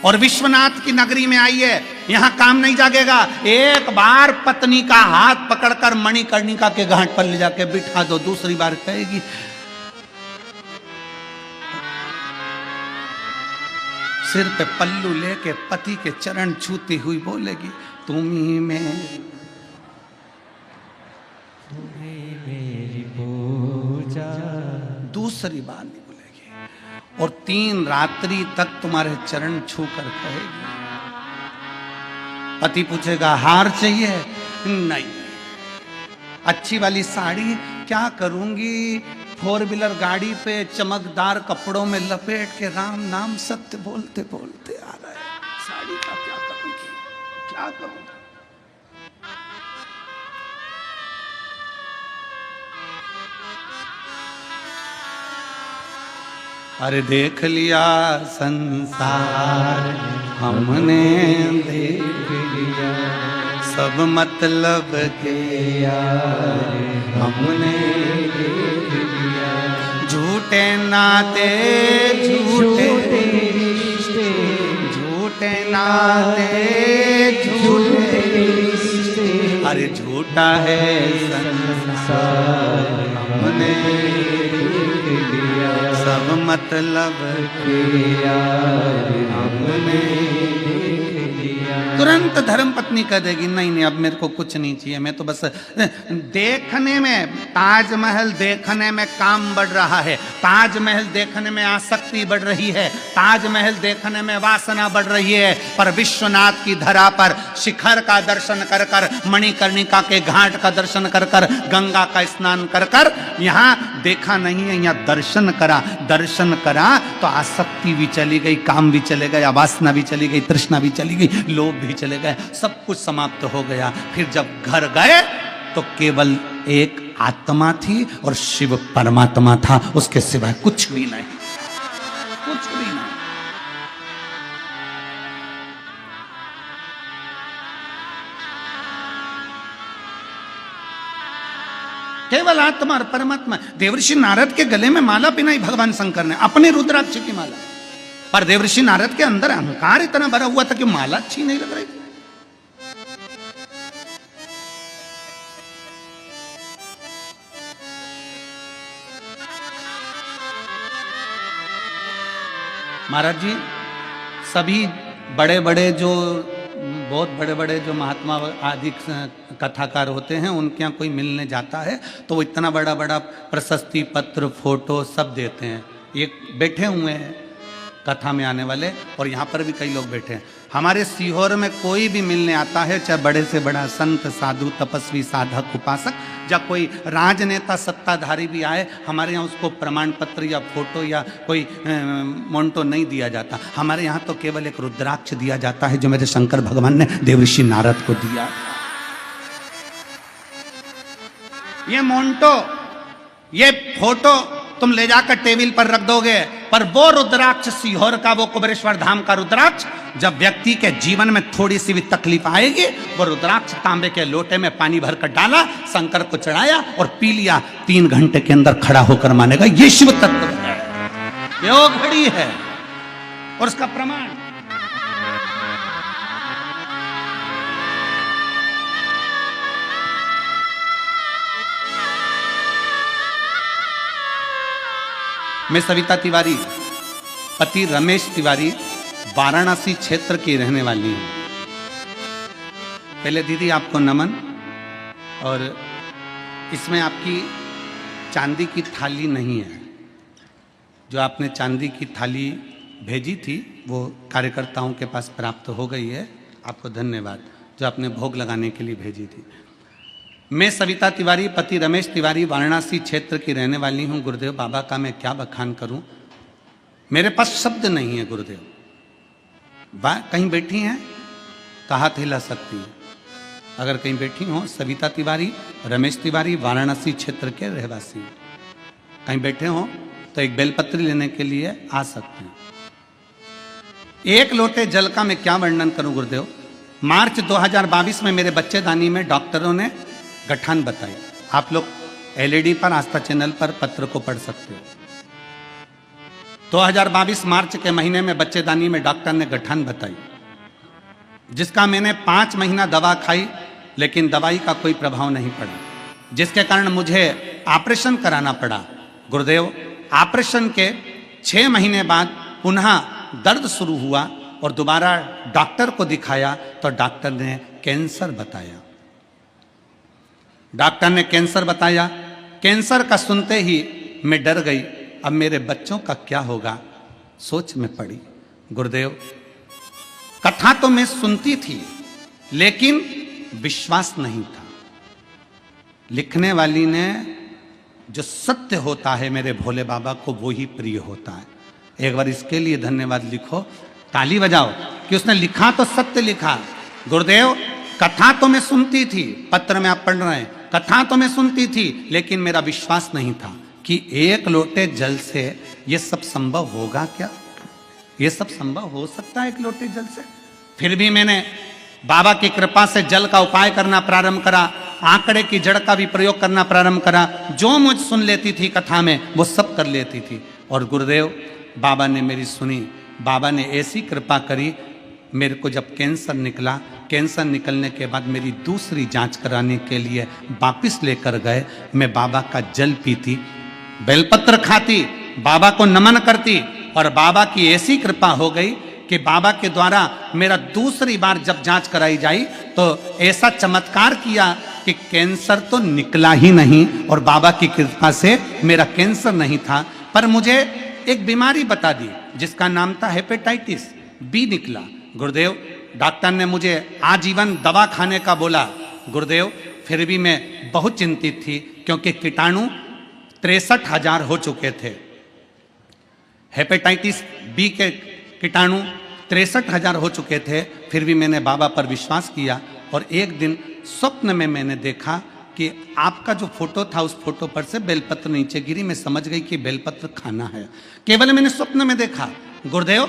S1: और विश्वनाथ की नगरी में आइए, यहां काम नहीं जागेगा। एक बार पत्नी का हाथ पकड़कर मणिकर्णिका के घाट पर ले जाके बिठा दो, दूसरी बार कहेगी सिर पे पल्लू लेके पति के चरण छूती हुई बोलेगी तुम्ही मेरी पूजा। दूसरी बार नहीं बोलेगी। और 3 रात्रि तक तुम्हारे चरण छू कर कहेगी। पति पूछेगा हार चाहिए? नहीं। अच्छी वाली साड़ी? क्या करूंगी, 4 व्हीलर गाड़ी पे चमकदार कपड़ों में लपेट के राम नाम सत्य बोलते बोलते आ रहा है, साड़ी का क्या करूंगी, क्या करूंगी। अरे देख लिया संसार हमने, देख लिया सब मतलब के यार हमने, देख लिया झूठे नाते झूठे रिश्ते, झूठे नाते झूठे रिश्ते। अरे झूठा है संसार हमने देख लिया सब मतलब के यार हमने देख लिया। तुरंत धर्म पत्नी कह देगी नहीं नहीं, अब मेरे को कुछ नहीं चाहिए, मैं तो बस देखने में, ताजमहल देखने में काम बढ़ रहा है, ताजमहल देखने में आसक्ति बढ़ रही है, ताजमहल देखने में वासना बढ़ रही है। पर विश्वनाथ की धरा पर शिखर का दर्शन कर कर, मणिकर्णिका के घाट का दर्शन कर कर, गंगा का स्नान कर कर, यहाँ देखा नहीं है, यहाँ दर्शन करा। दर्शन करा तो आसक्ति भी चली गई, काम भी चले गया, वासना भी चली गई, तृष्णा भी चली गई, लोभ भी चले गए, सब कुछ समाप्त हो गया। फिर जब घर गए तो केवल एक आत्मा थी और शिव परमात्मा था, उसके सिवाय कुछ भी नहीं, कुछ भी नहीं। केवल आत्मा और परमात्मा। देवर्षि नारद के गले में माला पिनाई भगवान शंकर ने, अपने रुद्राक्ष की माला। पर देवर्षि नारद के अंदर अहंकार इतना भरा हुआ था कि माला अच्छी नहीं लग रही थी। महाराज जी, सभी बड़े बड़े जो, बहुत बड़े बड़े जो महात्मा आदि कथाकार होते हैं, उनके यहाँ कोई मिलने जाता है तो वो इतना बड़ा बड़ा प्रशस्ति पत्र, फोटो सब देते हैं। ये बैठे हुए हैं, कथा में आने वाले, और यहाँ पर भी कई लोग बैठे हैं। हमारे सीहोर में कोई भी मिलने आता है, चाहे बड़े से बड़ा संत, साधु, तपस्वी, साधक, उपासक, या कोई राजनेता, सत्ताधारी भी आए, हमारे यहाँ उसको प्रमाण पत्र या फोटो या कोई मोन्टो नहीं दिया जाता। हमारे यहाँ तो केवल एक रुद्राक्ष दिया जाता है, जो मेरे शंकर भगवान ने देवऋषि नारद को दिया। ये मोन्टो, ये फोटो तुम ले जाकर टेबल पर रख दोगे, पर वो रुद्राक्ष सीहोर का, वो कुबेरेश्वर धाम का रुद्राक्ष, जब व्यक्ति के जीवन में थोड़ी सी भी तकलीफ आएगी, वो रुद्राक्ष तांबे के लोटे में पानी भरकर डाला, शंकर को चढ़ाया और पी लिया, 3 घंटे के अंदर खड़ा होकर मानेगा ये शिव तत्व है, ये वो घड़ी है। और उसका प्रमाण मैं सविता तिवारी, पति रमेश तिवारी, वाराणसी क्षेत्र की रहने वाली हूँ। पहले दीदी आपको नमन, और इसमें आपकी चांदी की थाली नहीं है। जो आपने चांदी की थाली भेजी थी वो कार्यकर्ताओं के पास प्राप्त हो गई है, आपको धन्यवाद, जो आपने भोग लगाने के लिए भेजी थी। मैं सविता तिवारी, पति रमेश तिवारी, वाराणसी क्षेत्र की रहने वाली हूँ। गुरुदेव बाबा का मैं क्या बखान करूँ, मेरे पास शब्द नहीं है। गुरुदेव कहीं बैठी हैं तो हाथ हिला सकती हैं, अगर कहीं बैठी हो। सविता तिवारी, रमेश तिवारी, वाराणसी क्षेत्र के रहवासी, कहीं बैठे हो तो एक बेलपत्री लेने के लिए आ सकते हैं। 1 लोटे जल का मैं क्या वर्णन करूं गुरुदेव। मार्च 2022 में मेरे बच्चेदानी में डॉक्टरों ने गठान बताई। आप लोग एलईडी पर, आस्था चैनल पर पत्र को पढ़ सकते हो। 2022 मार्च के महीने में बच्चेदानी में डॉक्टर ने गठान बताई, जिसका मैंने 5 महीना दवा खाई, लेकिन दवाई का कोई प्रभाव नहीं पड़ा, जिसके कारण मुझे ऑपरेशन कराना पड़ा। गुरुदेव ऑपरेशन के 6 महीने बाद पुनः दर्द शुरू हुआ और दोबारा डॉक्टर को दिखाया तो डॉक्टर ने कैंसर बताया। डॉक्टर ने कैंसर बताया। कैंसर का सुनते ही मैं डर गई, अब मेरे बच्चों का क्या होगा, सोच में पड़ी। गुरुदेव कथा तो मैं सुनती थी, लेकिन विश्वास नहीं था। लिखने वाली ने जो सत्य होता है मेरे भोले बाबा को, वो ही प्रिय होता है। एक बार इसके लिए धन्यवाद लिखो, ताली बजाओ कि उसने लिखा तो सत्य लिखा। गुरुदेव कथा तो मैं सुनती थी, पत्र में आप पढ़ रहे हैं, कथा तो मैं सुनती थी, लेकिन मेरा विश्वास नहीं था कि 1 लोटे जल से ये सब संभव होगा। क्या ये सब संभव हो सकता है 1 लोटे जल से? फिर भी मैंने बाबा की कृपा से जल का उपाय करना प्रारंभ करा, आंकड़े की जड़ का भी प्रयोग करना प्रारंभ करा। जो मुझ सुन लेती थी कथा में वो सब कर लेती थी। और गुरुदेव बाबा ने मेरी सुनी, बाबा ने ऐसी कृपा करी। मेरे को जब कैंसर निकला, कैंसर निकलने के बाद मेरी दूसरी जांच कराने के लिए वापिस लेकर गए। मैं बाबा का जल पीती, बेलपत्र खाती, बाबा को नमन करती, और बाबा की ऐसी कृपा हो गई कि बाबा के द्वारा मेरा दूसरी बार जब जांच कराई जाई तो ऐसा चमत्कार किया कि कैंसर तो निकला ही नहीं, और बाबा की कृपा से मेरा कैंसर नहीं था, पर मुझे एक बीमारी बता दी जिसका नाम था हेपेटाइटिस बी निकला। गुरुदेव डॉक्टर ने मुझे आजीवन दवा खाने का बोला। गुरुदेव फिर भी मैं बहुत चिंतित थी, क्योंकि कीटाणु 63,000 हो चुके थे। हेपेटाइटिस बी के कीटाणु 63,000 हो चुके थे। फिर भी मैंने बाबा पर विश्वास किया, और एक दिन स्वप्न में मैंने देखा कि आपका जो फोटो था उस फोटो पर से बेलपत्र नीचे गिरी। मैं समझ गई कि बेलपत्र खाना है, केवल मैंने स्वप्न में देखा। गुरुदेव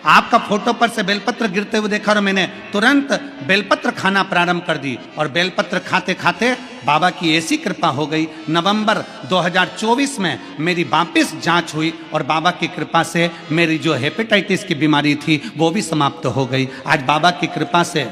S1: आपका फोटो पर से बेलपत्र गिरते हुए देखा, और मैंने तुरंत बेलपत्र खाना प्रारंभ कर दी। और बेलपत्र खाते खाते बाबा की ऐसी कृपा हो गई, नवंबर 2024 में मेरी वापस जांच हुई, और बाबा की कृपा से मेरी जो हेपेटाइटिस की बीमारी थी वो भी समाप्त हो गई। आज बाबा की कृपा से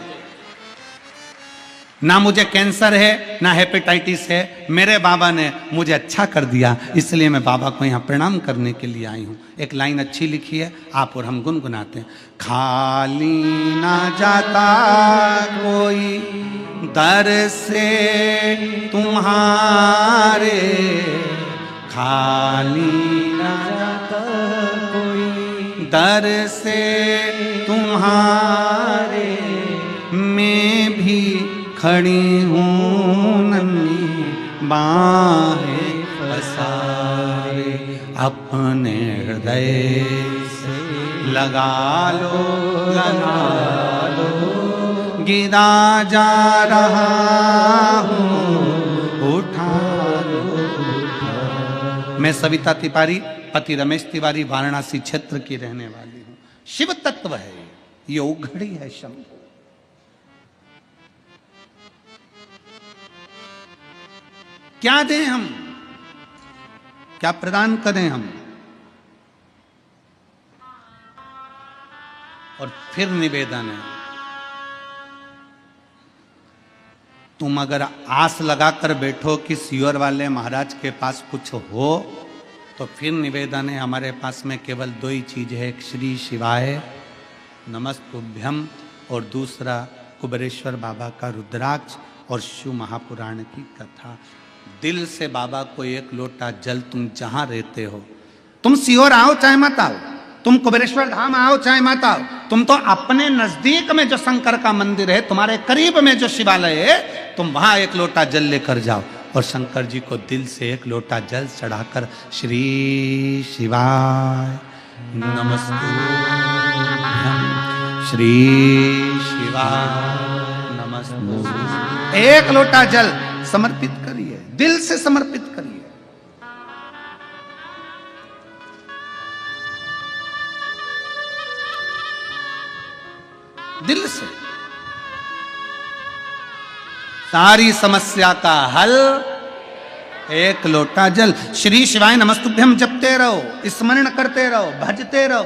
S1: ना मुझे कैंसर है ना हेपेटाइटिस है, मेरे बाबा ने मुझे अच्छा कर दिया। इसलिए मैं बाबा को यहाँ प्रणाम करने के लिए आई हूँ। एक लाइन अच्छी लिखी है, आप और हम गुनगुनाते हैं। खाली ना जाता कोई दर से तुम्हारे, खाली ना जाता कोई दर से तुम्हारे मैं भी खड़ी हूँ नन्ही बाहें पसारे, अपने हृदय से लगा लो गिरा जा रहा हूँ उठा लो। मैं सविता तिवारी, पति रमेश तिवारी, वाराणसी क्षेत्र की रहने वाली हूँ। शिव तत्व है ये, उघड़ी है शंभु। क्या दें हम, क्या प्रदान करें हम? और फिर निवेदन है, तुम अगर आस लगाकर बैठो कि सियोर वाले महाराज के पास कुछ हो, तो फिर निवेदन है, हमारे पास में केवल दो ही चीज है, एक श्री शिवाय नमस्तुभ्यम और दूसरा कुबेरेश्वर बाबा का रुद्राक्ष और शिव महापुराण की कथा। दिल से बाबा को एक लोटा जल, तुम जहां रहते हो, तुम सियोर आओ चाहे मत आओ, तुम कुबेरेश्वर धाम आओ चाहे मत आओ, तुम तो अपने नजदीक में जो शंकर का मंदिर है, तुम्हारे करीब में जो शिवालय है, तुम वहां एक लोटा जल लेकर जाओ और शंकर जी को दिल से एक लोटा जल चढ़ाकर श्री शिवाय नमस्तुभ्यम, श्री शिवाय नमस्तुभ्यम, एक लोटा जल समर्पित करिए, दिल से समर्पित करिए। दिल से सारी समस्या का हल एक लोटा जल। श्री शिवाय नमस्तुभ्यम जपते रहो, स्मरण करते रहो, भजते रहो।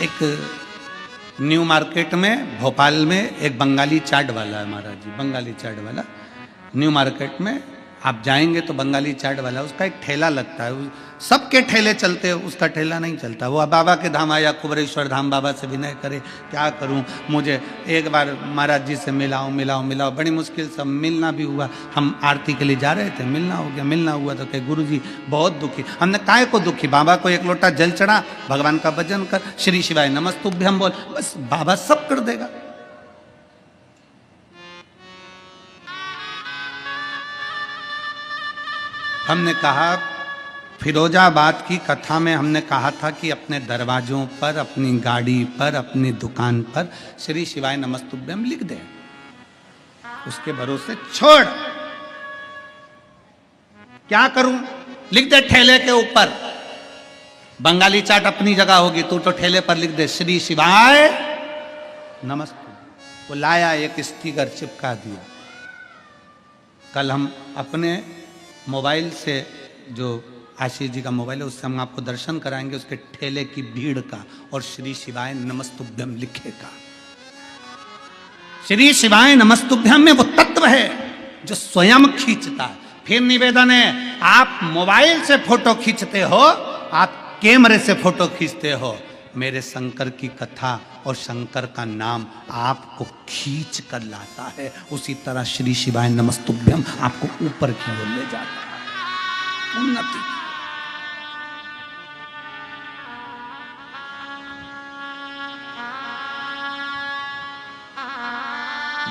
S1: एक न्यू मार्केट में भोपाल में एक बंगाली चाट वाला है महाराज जी, बंगाली चाट वाला। न्यू मार्केट में आप जाएंगे तो बंगाली चाट वाला, उसका एक ठेला लगता है, सबके ठेले चलते हैं, उसका ठेला नहीं चलता। वो बाबा के धाम आया, कुबेरेश्वर धाम, बाबा से विनय करे, क्या करूं, मुझे एक बार महाराज जी से मिलाओ, बड़ी मुश्किल से मिलना भी हुआ। हम आरती के लिए जा रहे थे, मिलना हो गया, मिलना हुआ तो कहे गुरु जी बहुत दुखी। हमने काहे को दुखी, बाबा को एक लोटा जल चढ़ा, भगवान का भजन कर, श्री शिवाय नमस्तुभ्यम बोल, बस बाबा सब कर देगा। हमने कहा, फिरोजाबाद की कथा में हमने कहा था कि अपने दरवाजों पर, अपनी गाड़ी पर, अपनी दुकान पर श्री शिवाय नमस्तुभ्यम लिख दे, उसके भरोसे छोड़। क्या करूं, लिख दे ठेले के ऊपर, बंगाली चाट अपनी जगह होगी, तू तो ठेले पर लिख दे श्री शिवाय नमस्तुभ्यम। वो लाया, एक स्टिकर चिपका दिया। कल हम अपने मोबाइल से, जो आशीष जी का मोबाइल है, उससे हम आपको दर्शन कराएंगे उसके ठेले की भीड़ का, और श्री शिवाय नमस्तुभ्यम लिखेगा। श्री शिवाय नमस्तुभ्यम में वो तत्व है जो स्वयं खींचता है। फिर निवेदन है, आप मोबाइल से फोटो खींचते हो, आप कैमरे से फोटो खींचते हो, मेरे शंकर की कथा और शंकर का नाम आपको खींच कर लाता है। उसी तरह श्री शिवाय नमस्तुभ्यम आपको ऊपर की ओर ले जाता है, उन्नति।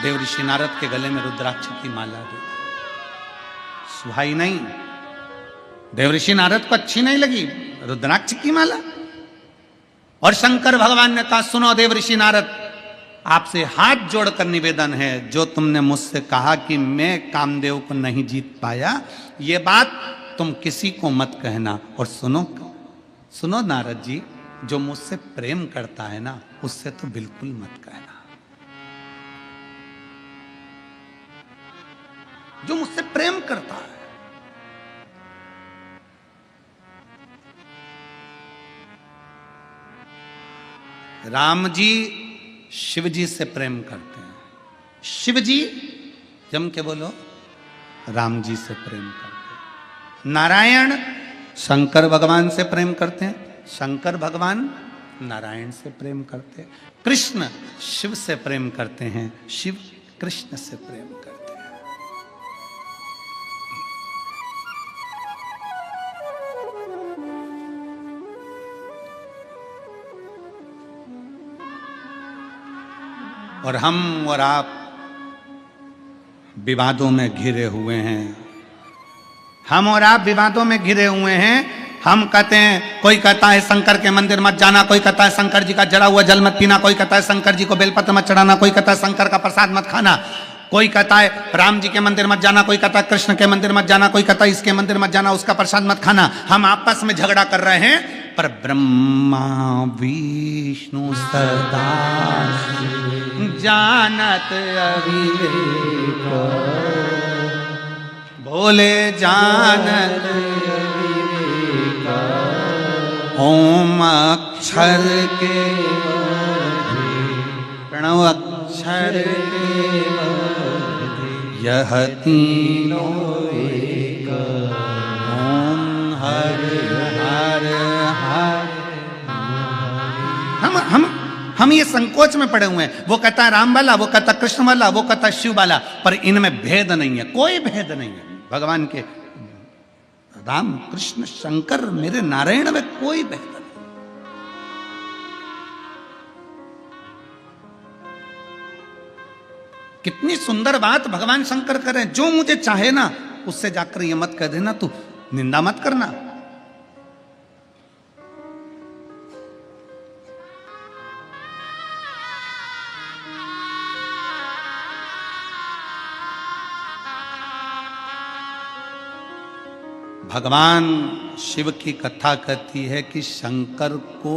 S1: देव ऋषि नारद के गले में रुद्राक्ष की माला दी, सुहाई नहीं, देव ऋषि नारद को अच्छी नहीं लगी रुद्राक्ष की माला। और शंकर भगवान ने कहा, सुनो देव ऋषि नारद, आपसे हाथ जोड़कर निवेदन है, जो तुमने मुझसे कहा कि मैं कामदेव को नहीं जीत पाया, ये बात तुम किसी को मत कहना। और सुनो नारद जी, जो मुझसे प्रेम करता है ना, उससे तो बिल्कुल मत कहना। जो मुझसे प्रेम करता है, राम जी शिव जी से प्रेम करते हैं, शिव जी जम के बोलो राम जी से प्रेम करते हैं। नारायण शंकर भगवान से प्रेम करते हैं, शंकर भगवान नारायण से प्रेम करते हैं, कृष्ण शिव से प्रेम करते हैं, शिव कृष्ण से प्रेम करते हैं। और हम और आप विवादों में घिरे हुए हैं, हम और आप विवादों में घिरे हुए हैं। हम कहते हैं, कोई कहता है शंकर के मंदिर मत जाना, कोई कहता है शंकर जी का जला हुआ जल मत पीना, कोई कहता है शंकर जी को बेलपत्र मत चढ़ाना, कोई कहता है शंकर का प्रसाद मत खाना, कोई कहता है राम जी के मंदिर मत जाना, कोई कहता है कृष्ण के मंदिर मत जाना, कोई कहता है इसके मंदिर मत जाना, उसका प्रसाद मत खाना। हम आपस में झगड़ा कर रहे हैं, पर ब्रह्मा विष्णु सदा जानत अविवेक, भोले जानत ओम अक्षर के प्रणव अक्षर के यह तीनों एक, ओम हर हर हर। हम ये संकोच में पड़े हुए हैं। वो कहता है राम वाला, वो कहता कृष्ण वाला, वो कहता शिव वाला, पर इनमें भेद नहीं है, कोई भेद नहीं है। भगवान के राम कृष्ण शंकर मेरे नारायण में कोई भेद नहीं। कितनी सुंदर बात भगवान शंकर करें, जो मुझे चाहे ना उससे जाकर ये मत कह देना तू निंदा मत करना। भगवान शिव की कथा कहती है कि शंकर को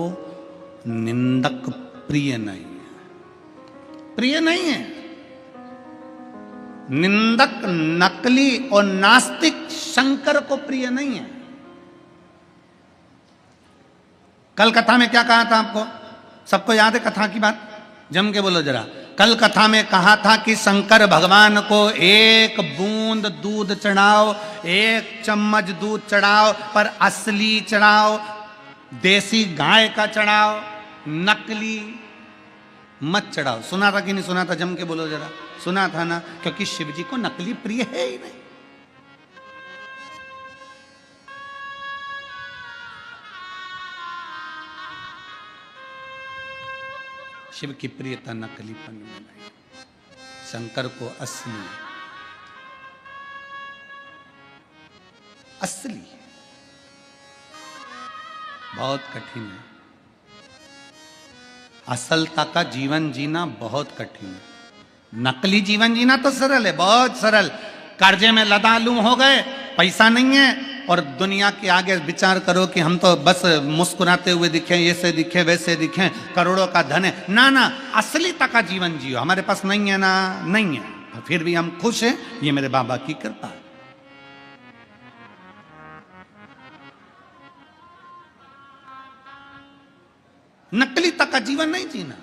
S1: निंदक प्रिय नहीं है, प्रिय नहीं है। निंदक, नकली और नास्तिक शंकर को प्रिय नहीं है। कल कथा में क्या कहा था आपको, सबको याद है कथा की बात? जम के बोलो जरा। कल कथा में कहा था कि शंकर भगवान को एक बूंद दूध चढ़ाओ, एक चम्मच दूध चढ़ाओ, पर असली चढ़ाओ, देसी गाय का चढ़ाओ, नकली मत चढ़ाओ। सुना था कि नहीं सुना था? जम के बोलो जरा। सुना था ना, क्योंकि शिव जी को नकली प्रिय है ही नहीं। शिव की प्रियता नकलीपन में नहीं, शंकर को असली असली बहुत कठिन है। असलता का जीवन जीना बहुत कठिन है। नकली जीवन जीना तो सरल है, बहुत सरल। कर्जे में लदालू हो गए, पैसा नहीं है, और दुनिया के आगे विचार करो कि हम तो बस मुस्कुराते हुए दिखें, ऐसे दिखे वैसे दिखें, करोड़ों का धन है। ना ना, असलीता का जीवन जियो। हमारे पास नहीं है ना, नहीं है, फिर भी हम खुश हैं, ये मेरे बाबा की कृपा है। नकली तक का जीवन नहीं जीना।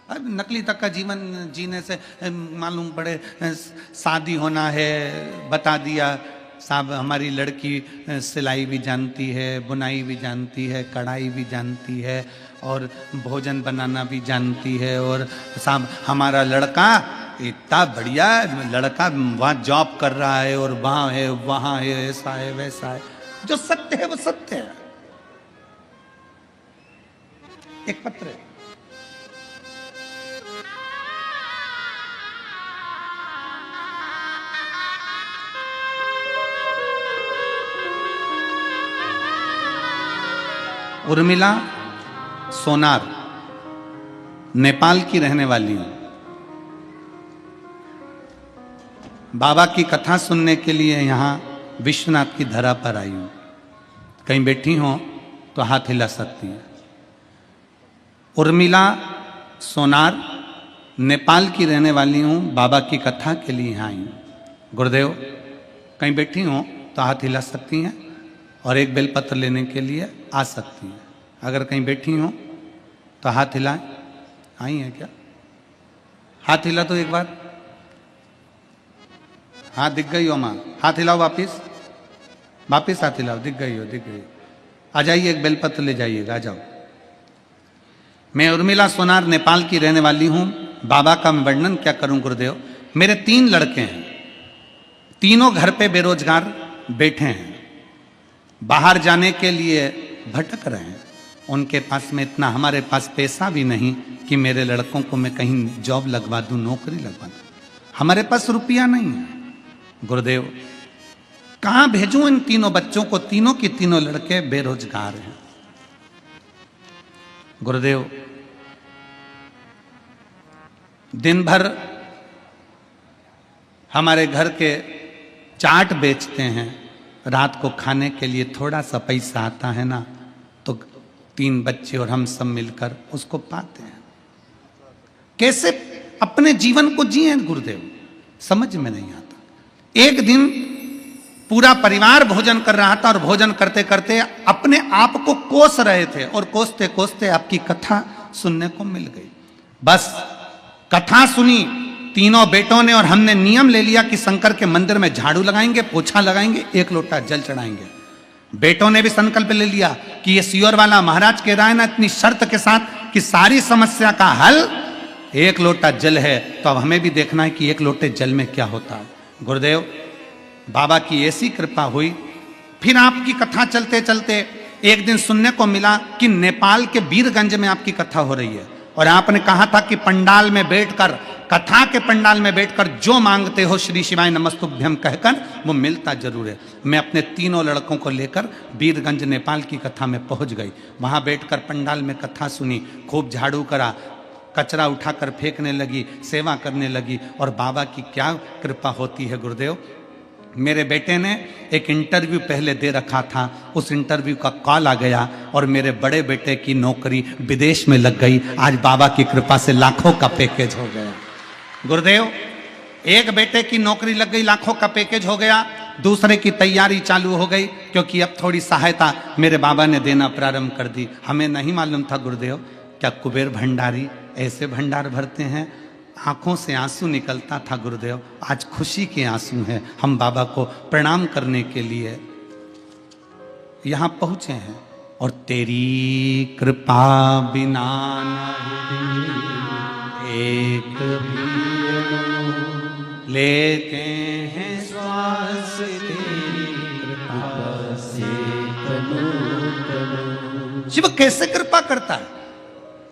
S1: अब नकली तक का जीवन जीने से मालूम पड़े शादी होना है, बता दिया साहब हमारी लड़की सिलाई भी जानती है, बुनाई भी जानती है, कढ़ाई भी जानती है, और भोजन बनाना भी जानती है, और साहब हमारा लड़का इतना बढ़िया लड़का वहाँ जॉब कर रहा है, और वहाँ है, ऐसा है वैसा है। जो सत्य है वो सत्य है। एक पत्र है, उर्मिला सोनार, नेपाल की रहने वाली हूं। बाबा की कथा सुनने के लिए यहां विश्वनाथ की धरा पर आई हूं। कहीं बैठी हो तो हाथ हिला सकती हैं। उर्मिला सोनार, नेपाल की रहने वाली हूं, बाबा की कथा के लिए यहाँ आई हूं। गुरुदेव, कहीं बैठी हो तो हाथ हिला सकती हैं, और एक बेलपत्र लेने के लिए आ सकती हैं। अगर कहीं बैठी हो तो हाथ हिलाएं। आई हैं क्या? हाथ हिला तो एक बार। हाँ, दिख गई हो माँ, हाथ हिलाओ वापिस, वापिस हाथ हिलाओ। दिख गई हो, दिख गई। आ जाइए, एक बेलपत्र ले जाइएगा, आ जाओ। मैं उर्मिला सोनार नेपाल की रहने वाली हूं। बाबा का मैं वर्णन क्या करूं गुरुदेव। मेरे 3 लड़के हैं, तीनों घर पे बेरोजगार बैठे हैं, बाहर जाने के लिए भटक रहे हैं। उनके पास में इतना, हमारे पास पैसा भी नहीं कि मेरे लड़कों को मैं कहीं जॉब लगवा दूं, नौकरी लगवा दूं। हमारे पास रुपया नहीं है गुरुदेव। कहां भेजूं इन तीनों बच्चों को? तीनों की तीनों लड़के बेरोजगार हैं गुरुदेव। दिन भर हमारे घर के चाट बेचते हैं, रात को खाने के लिए थोड़ा सा पैसा आता है ना, तो 3 बच्चे और हम सब मिलकर उसको पाते हैं। कैसे अपने जीवन को जिए गुरुदेव, समझ में नहीं आता। एक दिन पूरा परिवार भोजन कर रहा था और भोजन करते करते अपने आप को कोस रहे थे और कोसते कोसते आपकी कथा सुनने को मिल गई। बस कथा सुनी तीनों बेटों ने और हमने नियम ले लिया कि शंकर के मंदिर में झाड़ू लगाएंगे, पोछा लगाएंगे, 1 लोटा जल चढ़ाएंगे। बेटों ने भी संकल्प ले लिया कि ये सियोर वाला महाराज कह रहा है ना इतनी शर्त के साथ कि सारी समस्या का हल 1 लोटा जल है, तो अब हमें भी देखना है कि 1 लोटे जल में क्या होता है। गुरुदेव बाबा की ऐसी कृपा हुई। फिर आपकी कथा चलते चलते एक दिन सुनने को मिला कि नेपाल के वीरगंज में आपकी कथा हो रही है और आपने कहा था कि पंडाल में बैठकर, कथा के पंडाल में बैठकर जो मांगते हो श्री शिवाय नमस्तुभ्यम कहकर वो मिलता जरूर है। मैं अपने तीनों लड़कों को लेकर वीरगंज नेपाल की कथा में पहुंच गई। वहां बैठकर पंडाल में कथा सुनी, खूब झाड़ू करा, कचरा उठाकर फेंकने लगी, सेवा करने लगी। और बाबा की क्या कृपा होती है गुरुदेव। मेरे बेटे ने एक इंटरव्यू पहले दे रखा था, उस इंटरव्यू का कॉल आ गया और मेरे बड़े बेटे की नौकरी विदेश में लग गई। आज बाबा की कृपा से लाखों का पैकेज हो गया गुरुदेव। एक बेटे की नौकरी लग गई, लाखों का पैकेज हो गया, दूसरे की तैयारी चालू हो गई, क्योंकि अब थोड़ी सहायता मेरे बाबा ने देना प्रारंभ कर दी। हमें नहीं मालूम था गुरुदेव, क्या कुबेर भंडारी ऐसे भंडार भरते हैं। आंखों से आंसू निकलता था गुरुदेव। आज खुशी के आंसू हैं। हम बाबा को प्रणाम करने के लिए यहां पहुंचे हैं। और तेरी कृपा बिना एक भी लेते हैं श्वास, तेरी कृपा से शिव कैसे कृपा करता है।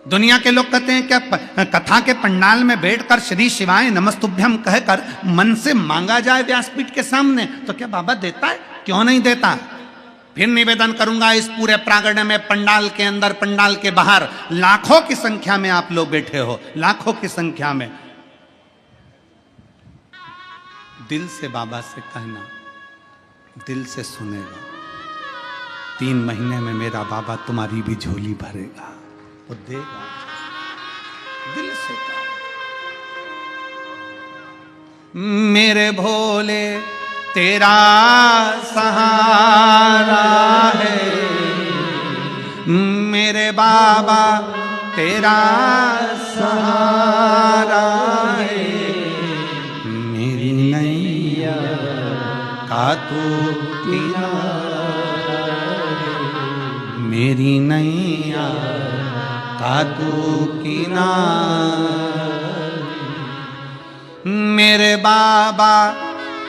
S1: दुनिया के लोग कहते हैं क्या कथा के पंडाल में बैठकर श्री शिवाय नमस्तुभ्यम कहकर मन से मांगा जाए व्यासपीठ के सामने, तो क्या बाबा देता है? क्यों नहीं देता। फिर निवेदन करूंगा, इस पूरे प्रांगण में, पंडाल के अंदर, पंडाल के बाहर लाखों की संख्या में आप लोग बैठे हो, लाखों की संख्या में। दिल से बाबा से कहना, दिल से सुनेगा। 3 महीने में मेरा बाबा तुम्हारी भी झोली भरेगा, वो देगा। दिल से कहा, मेरे भोले तेरा सहारा है, मेरे बाबा तेरा सहारा है, मेरी नैया का तू किनारा, मेरी नैया का तू किनारा। मेरे बाबा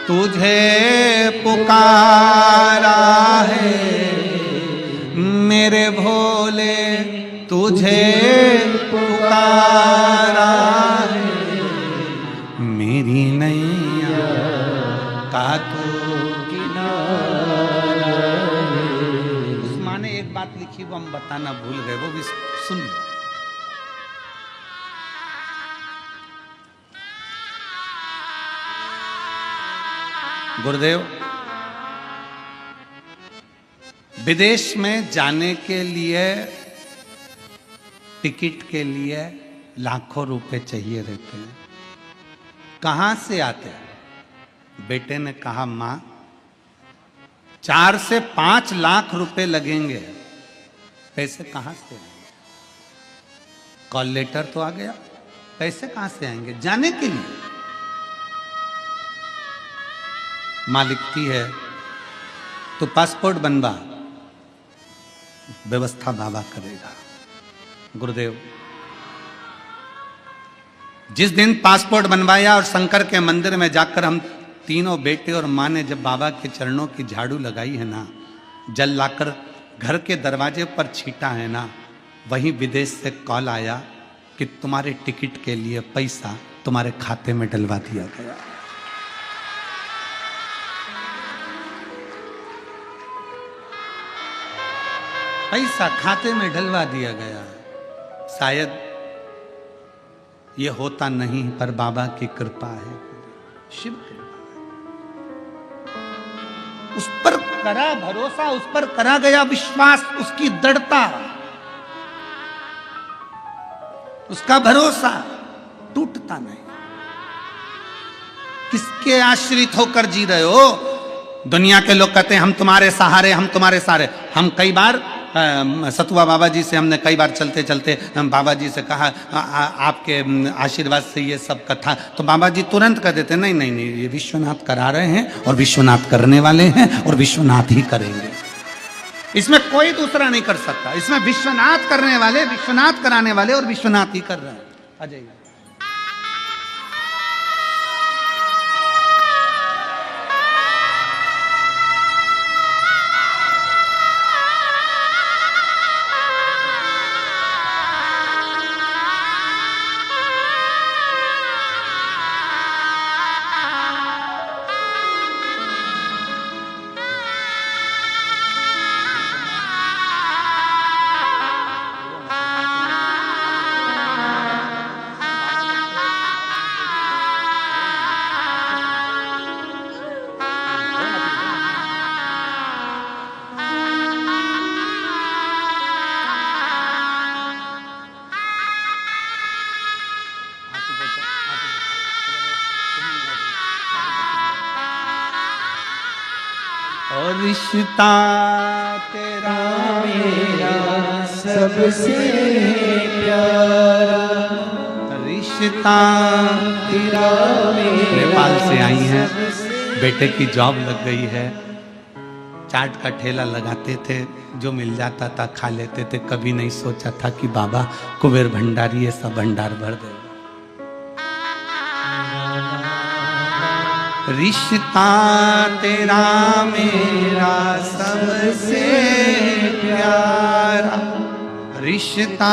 S1: तुझे पुकारा है, मेरे भोले तुझे पुकारा है, मेरी नैया का तू किनारा है। उस माँ ने एक बात लिखी, वो हम बताना भूल गए, वो भी सुन लो। गुरुदेव विदेश में जाने के लिए, टिकट के लिए लाखों रुपए चाहिए रहते हैं। कहां से आते हैं? बेटे ने कहा, मां 4 से 5 लाख रुपए लगेंगे। पैसे कहां से आएंगे? कॉल लेटर तो आ गया, पैसे कहां से आएंगे जाने के लिए? मां लिखती है, तो पासपोर्ट बनवा, व्यवस्था बाबा करेगा। गुरुदेव जिस दिन पासपोर्ट बनवाया और शंकर के मंदिर में जाकर हम तीनों बेटे और माँ ने जब बाबा के चरणों की झाड़ू लगाई है ना, जल लाकर घर के दरवाजे पर छीटा है ना, वहीं विदेश से कॉल आया कि तुम्हारे टिकट के लिए पैसा तुम्हारे खाते में डलवा दिया गया। पैसा खाते में डलवा दिया गया। शायद ये होता नहीं, पर बाबा की कृपा है, शिव कृपा है। उस पर करा भरोसा, उस पर करा गया विश्वास, उसकी दृढ़ता, उसका भरोसा टूटता नहीं। किसके आश्रित होकर जी रहे हो? दुनिया के लोग कहते हैं हम तुम्हारे सहारे, हम तुम्हारे सहारे। हम कई बार सतुआ बाबा जी से हमने कई बार चलते चलते बाबा जी से कहा आपके आशीर्वाद से ये सब कथा, तो बाबा जी तुरंत कह देते नहीं नहीं नहीं, ये विश्वनाथ करा रहे हैं और विश्वनाथ करने वाले हैं और विश्वनाथ ही करेंगे। इसमें कोई दूसरा नहीं कर सकता। इसमें विश्वनाथ करने वाले, विश्वनाथ कराने वाले और विश्वनाथ ही कर रहे हैं। आ जाइए। और रिश्ता तेरा मेरा सबसे प्यारा, रिश्ता तेरा मेरा। नेपाल से आई हैं, बेटे की जॉब लग गई है, चाट का ठेला लगाते थे, जो मिल जाता था खा लेते थे। कभी नहीं सोचा था कि बाबा कुबेर भंडारी ये सब भंडार भर देगा। रिश्ता तेरा मेरा सबसे प्यारा, रिश्ता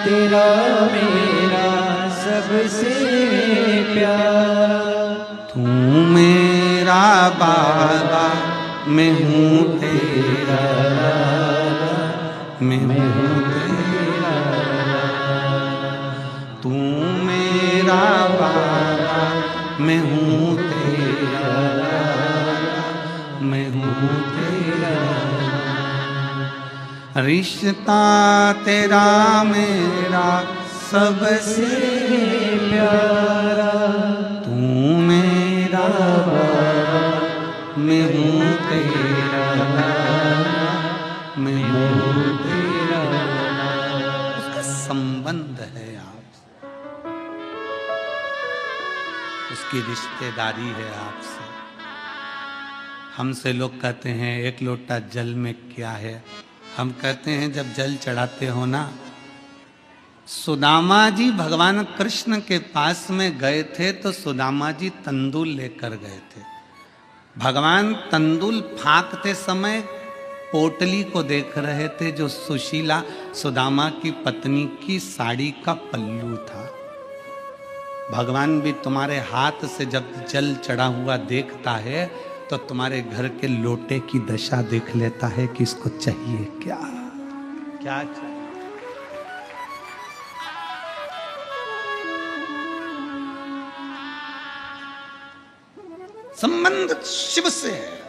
S1: तेरा मेरा सबसे प्यारा। तू मेरा बाबा, मैं हूँ तेरा, मैं हूँ तेरा। तू मेरा बाबा, मैं हूँ तेरा, मैं हूँ तेरा। रिश्ता तेरा मेरा सबसे प्यारा, तू मेरा बाबा, मैं हूँ तेरा, मैं हूँ तेरा। उसका संबंध है आपसे, उसकी रिश्तेदारी है आपसे। हमसे लोग कहते हैं एक लोटा जल में क्या है। हम कहते हैं जब जल चढ़ाते हो ना, सुदामा जी भगवान कृष्ण के पास में गए थे तो सुदामा जी तंदूल लेकर गए थे। भगवान तंदूल फाँकते समय पोटली को देख रहे थे, जो सुशीला सुदामा की पत्नी की साड़ी का पल्लू था। भगवान भी तुम्हारे हाथ से जब जल चढ़ा हुआ देखता है तो तुम्हारे घर के लोटे की दशा देख लेता है कि इसको चाहिए क्या, क्या चाहिए। संबंध शिव से है।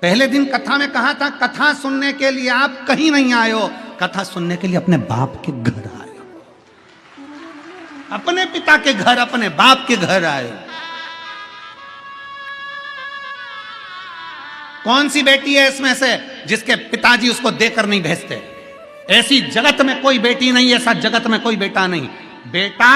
S1: पहले दिन कथा में कहा था, कथा सुनने के लिए आप कहीं नहीं आए हो, कथा सुनने के लिए अपने बाप के घर आए हो, अपने पिता के घर, अपने बाप के घर आए हो। कौन सी बेटी है इसमें से जिसके पिताजी उसको देकर नहीं भेजते? ऐसी जगत में कोई बेटी नहीं, ऐसा जगत में कोई बेटा नहीं। बेटा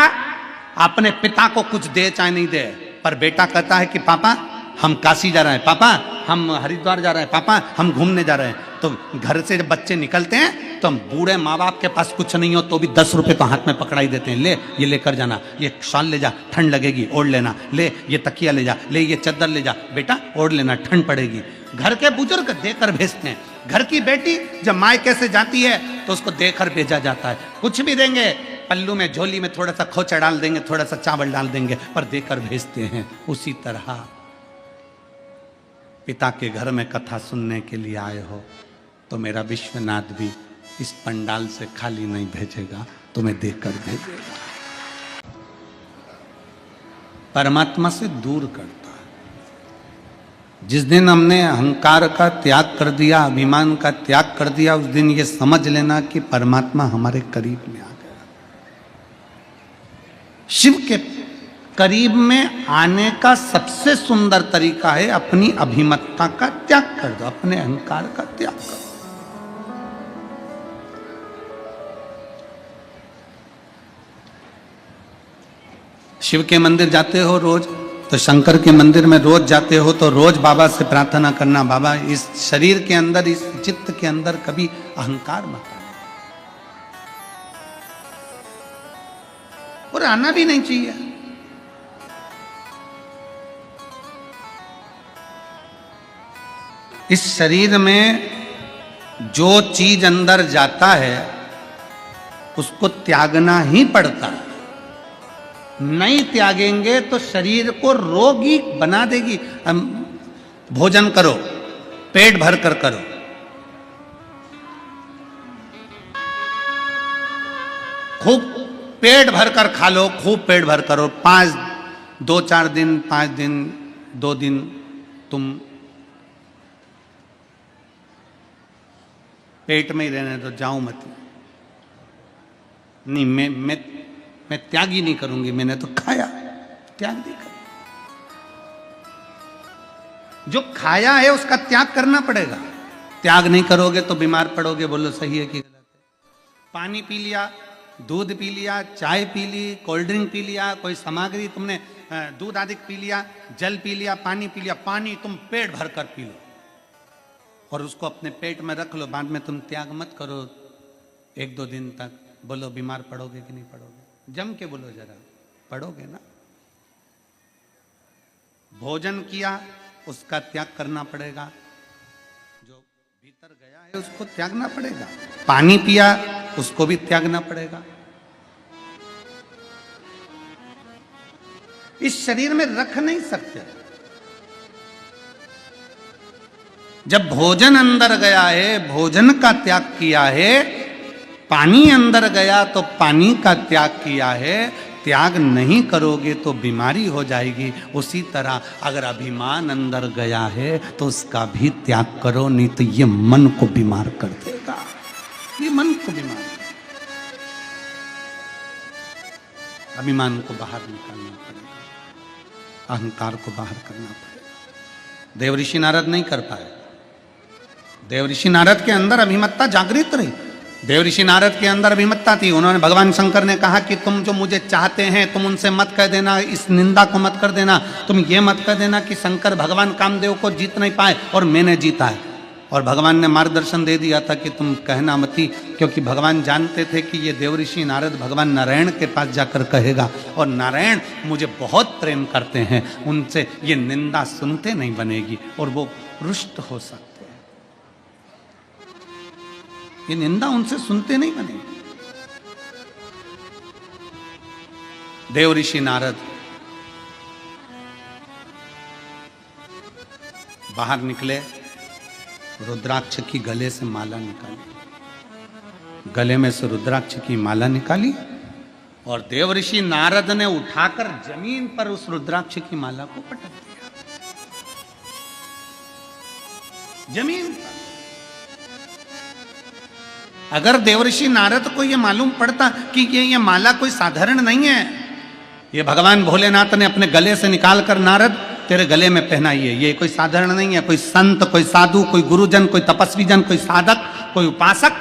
S1: अपने पिता को कुछ दे चाहे नहीं दे, पर बेटा कहता है कि पापा हम काशी जा रहे हैं, पापा हम हरिद्वार जा रहे हैं, पापा हम घूमने जा रहे हैं। तो घर से जब बच्चे निकलते हैं तो हम बूढ़े माँ बाप के पास कुछ नहीं हो तो भी 10 रुपए तो हाथ में पकड़ाई देते हैं, ले ये लेकर जाना, ये शॉल ले जा, ठंड लगेगी ओढ़ लेना, ले ये तकिया ले जा, ले ये चादर ले जा, बेटा ओढ़ लेना ठंड पड़ेगी। घर के बुजुर्ग देकर भेजते हैं। घर की बेटी जब मायके से जाती है तो उसको देकर भेजा जाता है। कुछ भी देंगे, पल्लू में झोली में थोड़ा सा खोचा डाल देंगे, थोड़ा सा चावल डाल देंगे, पर देकर भेजते हैं। उसी तरह पिता के घर में कथा सुनने के लिए आए हो तो मेरा विश्वनाथ भी इस पंडाल से खाली नहीं भेजेगा, तुम्हें देकर भेजेगा। परमात्मा से दूर करता है। जिस दिन हमने अहंकार का त्याग कर दिया, अभिमान का त्याग कर दिया, उस दिन ये समझ लेना कि परमात्मा हमारे करीब में आ गया। शिव के करीब में आने का सबसे सुंदर तरीका है अपनी अभिमतता का त्याग कर दो, अपने अहंकार का त्याग कर दो। शिव के मंदिर जाते हो रोज, तो शंकर के मंदिर में रोज जाते हो तो रोज बाबा से प्रार्थना करना, बाबा इस शरीर के अंदर, इस चित्त के अंदर कभी अहंकार मत आना, और आना भी नहीं चाहिए। इस शरीर में जो चीज अंदर जाता है उसको त्यागना ही पड़ता है। नहीं त्यागेंगे तो शरीर को रोगी बना देगी। हम भोजन करो, पेट भर कर करो, खूब पेट भर कर खा लो, खूब पेट भर करो। 2-4 दिन, 5 दिन, 2 दिन तुम पेट में ही रहने दो, जाओ मत। नहीं, मैं त्याग ही नहीं करूंगी, मैंने तो खाया, त्याग नहीं करूंगी। जो खाया है उसका त्याग करना पड़ेगा। त्याग नहीं करोगे तो बीमार पड़ोगे। बोलो सही है कि गलत है? पानी पी लिया, दूध पी लिया, चाय पी ली, कोल्ड ड्रिंक पी लिया, कोई सामग्री तुमने दूध आदि पी लिया, जल पी लिया, पानी पी लिया, पानी तुम पेट भर कर पी लो और उसको अपने पेट में रख लो। बाद में तुम त्याग मत करो 1-2 दिन तक। बोलो बीमार पड़ोगे कि नहीं पड़ोगे? जम के बोलो जरा, पड़ोगे ना। भोजन किया उसका त्याग करना पड़ेगा, जो भीतर गया है उसको त्यागना पड़ेगा। पानी पिया उसको भी त्यागना पड़ेगा। इस शरीर में रख नहीं सकते। जब भोजन अंदर गया है, भोजन का त्याग किया है, पानी अंदर गया तो पानी का त्याग किया है। त्याग नहीं करोगे तो बीमारी हो जाएगी। उसी तरह अगर अभिमान अंदर गया है तो उसका भी त्याग करो, नहीं तो ये मन को बीमार कर देगा। ये मन को बीमार, अभिमान को बाहर निकालना पड़ेगा, अहंकार को बाहर करना पड़ेगा। देवऋषि नारद नहीं कर पाए। देवऋषि नारद के अंदर अभिमत्ता जागृत रही। देवऋषि नारद के अंदर अभिमत्ता थी। उन्होंने, भगवान शंकर ने कहा कि तुम जो मुझे चाहते हैं तुम उनसे मत कह देना, इस निंदा को मत कर देना, तुम ये मत कह देना कि शंकर भगवान कामदेव को जीत नहीं पाए और मैंने जीता है। और भगवान ने मार्गदर्शन दे दिया था कि तुम कहना मती, क्योंकि भगवान जानते थे कि ये देवऋषि नारद भगवान नारायण के पास जाकर कहेगा और नारायण मुझे बहुत प्रेम करते हैं, उनसे ये निंदा सुनते नहीं बनेगी और वो रुष्ट हो सकते हैं। ये निंदा उनसे सुनते नहीं बनेगी। देवऋषि नारद बाहर निकले, रुद्राक्ष की गले से माला निकाली, गले में से रुद्राक्ष की माला निकाली और देवऋषि नारद ने उठाकर जमीन पर उस रुद्राक्ष की माला को पटक दिया। जमीन पर। अगर देवऋषि नारद को यह मालूम पड़ता कि ये माला कोई साधारण नहीं है, ये भगवान भोलेनाथ ने अपने गले से निकालकर नारद तेरे गले में पहनाई है, ये कोई साधारण नहीं है, कोई संत, कोई साधु, कोई गुरुजन, कोई तपस्वी जन, कोई साधक, कोई उपासक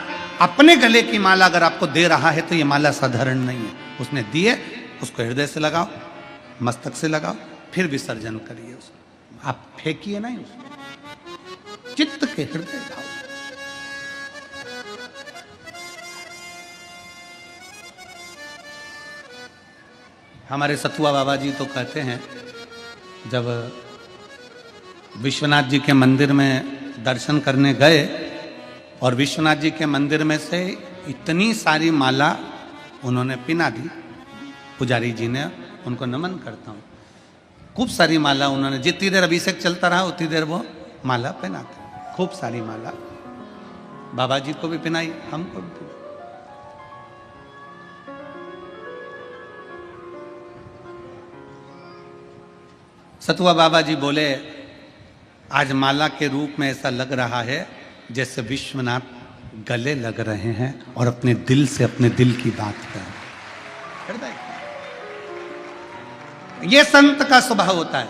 S1: अपने गले की माला अगर आपको दे रहा है तो ये माला साधारण नहीं है। उसने दिए, उसको हृदय से लगाओ, मस्तक से लगाओ, फिर विसर्जन करिए उसको। आप फेंकिए नहीं उसको, चित्त के हृदय लाओ। हमारे सतुआ बाबा जी तो कहते हैं, जब विश्वनाथ जी के मंदिर में दर्शन करने गए और विश्वनाथ जी के मंदिर में से इतनी सारी माला उन्होंने पिना दी, पुजारी जी ने, उनको नमन करता हूँ। खूब सारी माला उन्होंने, जितनी देर अभिषेक चलता रहा उतनी देर वो माला पहनाते, खूब सारी माला बाबा जी को भी पहनाई, हमको भी पहनाई। सतुआ बाबा जी बोले, आज माला के रूप में ऐसा लग रहा है जैसे विश्वनाथ गले लग रहे हैं और अपने दिल से अपने दिल की बात कर रहे हैं। ये संत का स्वभाव होता है,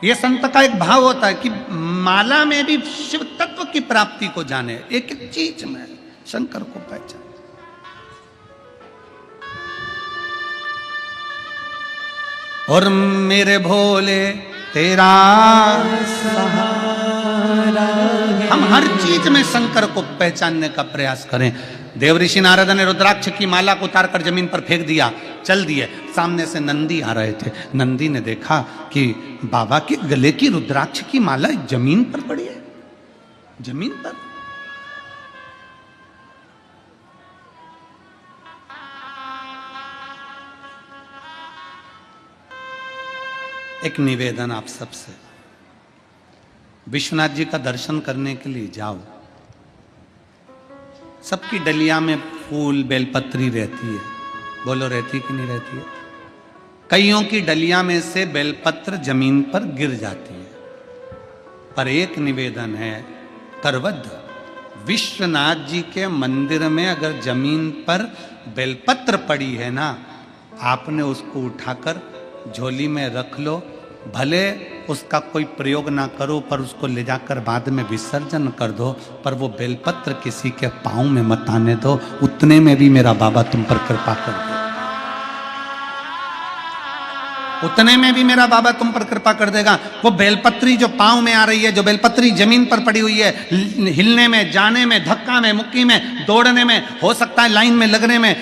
S1: ये संत का एक भाव होता है कि माला में भी शिव तत्व की प्राप्ति को जाने, एक एक चीज में शंकर को पहचाने। और मेरे भोले तेरा सहारा, हम हर चीज में शंकर को पहचानने का प्रयास करें। देव ऋषि नारद ने रुद्राक्ष की माला को उतारकर जमीन पर फेंक दिया, चल दिए। सामने से नंदी आ रहे थे, नंदी ने देखा कि बाबा के गले की रुद्राक्ष की माला जमीन पर पड़ी है, जमीन पर। एक निवेदन आप सबसे, विश्वनाथ जी का दर्शन करने के लिए जाओ, सबकी डलिया में फूल बेलपत्री रहती है, बोलो रहती कि नहीं रहती है? कईयों की डलिया में से बेलपत्र जमीन पर गिर जाती है, पर एक निवेदन है, करवद्ध विश्वनाथ जी के मंदिर में अगर जमीन पर बेलपत्र पड़ी है ना, आपने उसको उठाकर झोली में रख लो, भले उसका कोई प्रयोग ना करो, पर उसको ले जाकर बाद में विसर्जन कर दो, पर वो बेलपत्र किसी के पांव में मत आने दो, उतने में भी मेरा बाबा तुम पर कृपा कर दे, उतने में भी मेरा बाबा तुम पर कृपा कर देगा। वो बेलपत्री जो पांव में आ रही है, जो बेलपत्री जमीन पर पड़ी हुई है, हिलने में, जाने में, धक्का में, मुक्की में, दौड़ने में, हो सकता है लाइन में लगने में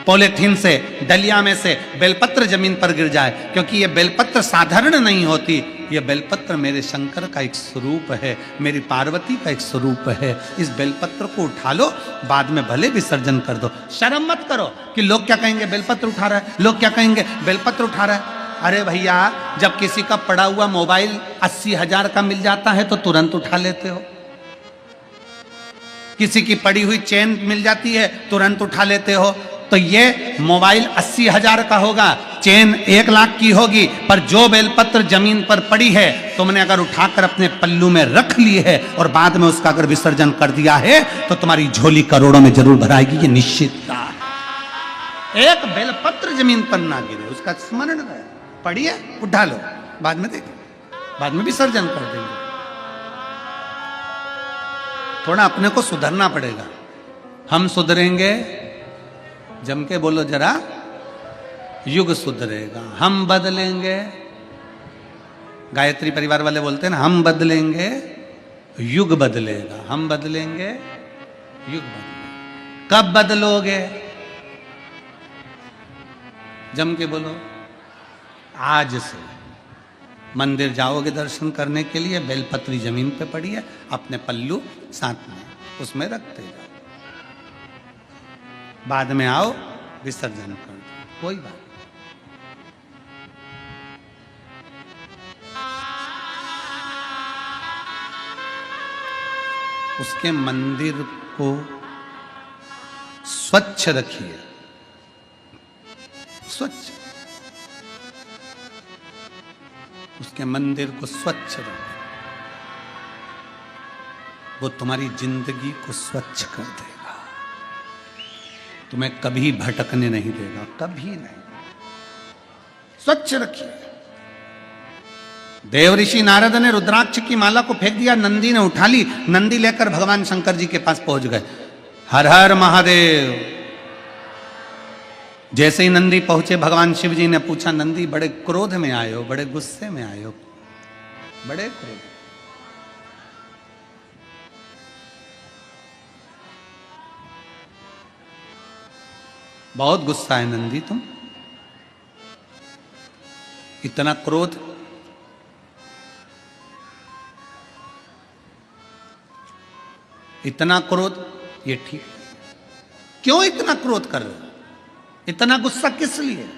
S1: पॉलिथीन से, डलिया में से बेलपत्र जमीन पर गिर जाए, क्योंकि ये बेलपत्र साधारण नहीं होती, ये बेलपत्र मेरे शंकर का एक स्वरूप है, मेरी पार्वती का एक स्वरूप है। इस बेलपत्र को उठा लो, बाद में भले विसर्जन कर दो, शर्म मत करो कि लोग क्या कहेंगे बेलपत्र उठा रहा है, लोग क्या कहेंगे बेलपत्र उठा रहा है। अरे भैया, जब किसी का पड़ा हुआ मोबाइल 80,000 का मिल जाता है तो तुरंत उठा लेते हो, किसी की पड़ी हुई चेन मिल जाती है तुरंत उठा लेते हो। तो ये मोबाइल 80,000 का होगा, चेन 1 लाख की होगी, पर जो बेलपत्र जमीन पर पड़ी है तुमने अगर उठाकर अपने पल्लू में रख ली है और बाद में उसका अगर विसर्जन कर दिया है तो तुम्हारी झोली करोड़ों में जरूर भराएगी, ये निश्चित था। एक बेलपत्र जमीन पर ना गिरे, उसका स्मरण रहे, पड़ी है उठा लो, बाद में देखो, बाद में विसर्जन कर देंगे। थोड़ा अपने को सुधरना पड़ेगा, हम सुधरेंगे, जम के बोलो जरा, युग सुधरेगा, हम बदलेंगे। गायत्री परिवार वाले बोलते हैं ना, हम बदलेंगे युग बदलेगा, हम बदलेंगे युग बदलेगा। कब बदलोगे? जम के बोलो, आज से। मंदिर जाओगे दर्शन करने के लिए, बेलपत्री जमीन पे पड़ी है, अपने पल्लू साथ में उसमें रखते जाओ, बाद में आओ विसर्जन कर दो, कोई बात। उसके मंदिर को स्वच्छ रखिए, स्वच्छ, उसके मंदिर को स्वच्छ रखो, वो तुम्हारी जिंदगी को स्वच्छ कर देगा, तुम्हें कभी भटकने नहीं देगा, कभी नहीं। स्वच्छ रखिए। देव ऋषि नारद ने रुद्राक्ष की माला को फेंक दिया, नंदी ने उठा ली, नंदी लेकर भगवान शंकर जी के पास पहुंच गए। हर हर महादेव। जैसे ही नंदी पहुंचे, भगवान शिव जी ने पूछा, नंदी बड़े क्रोध में आए हो, बड़े गुस्से में आए हो, बड़े क्रोध। बहुत गुस्सा है नंदी तुम। इतना क्रोध, इतना क्रोध, ये ठीक। क्यों इतना क्रोध कर रहे हो? इतना गुस्सा किस लिए?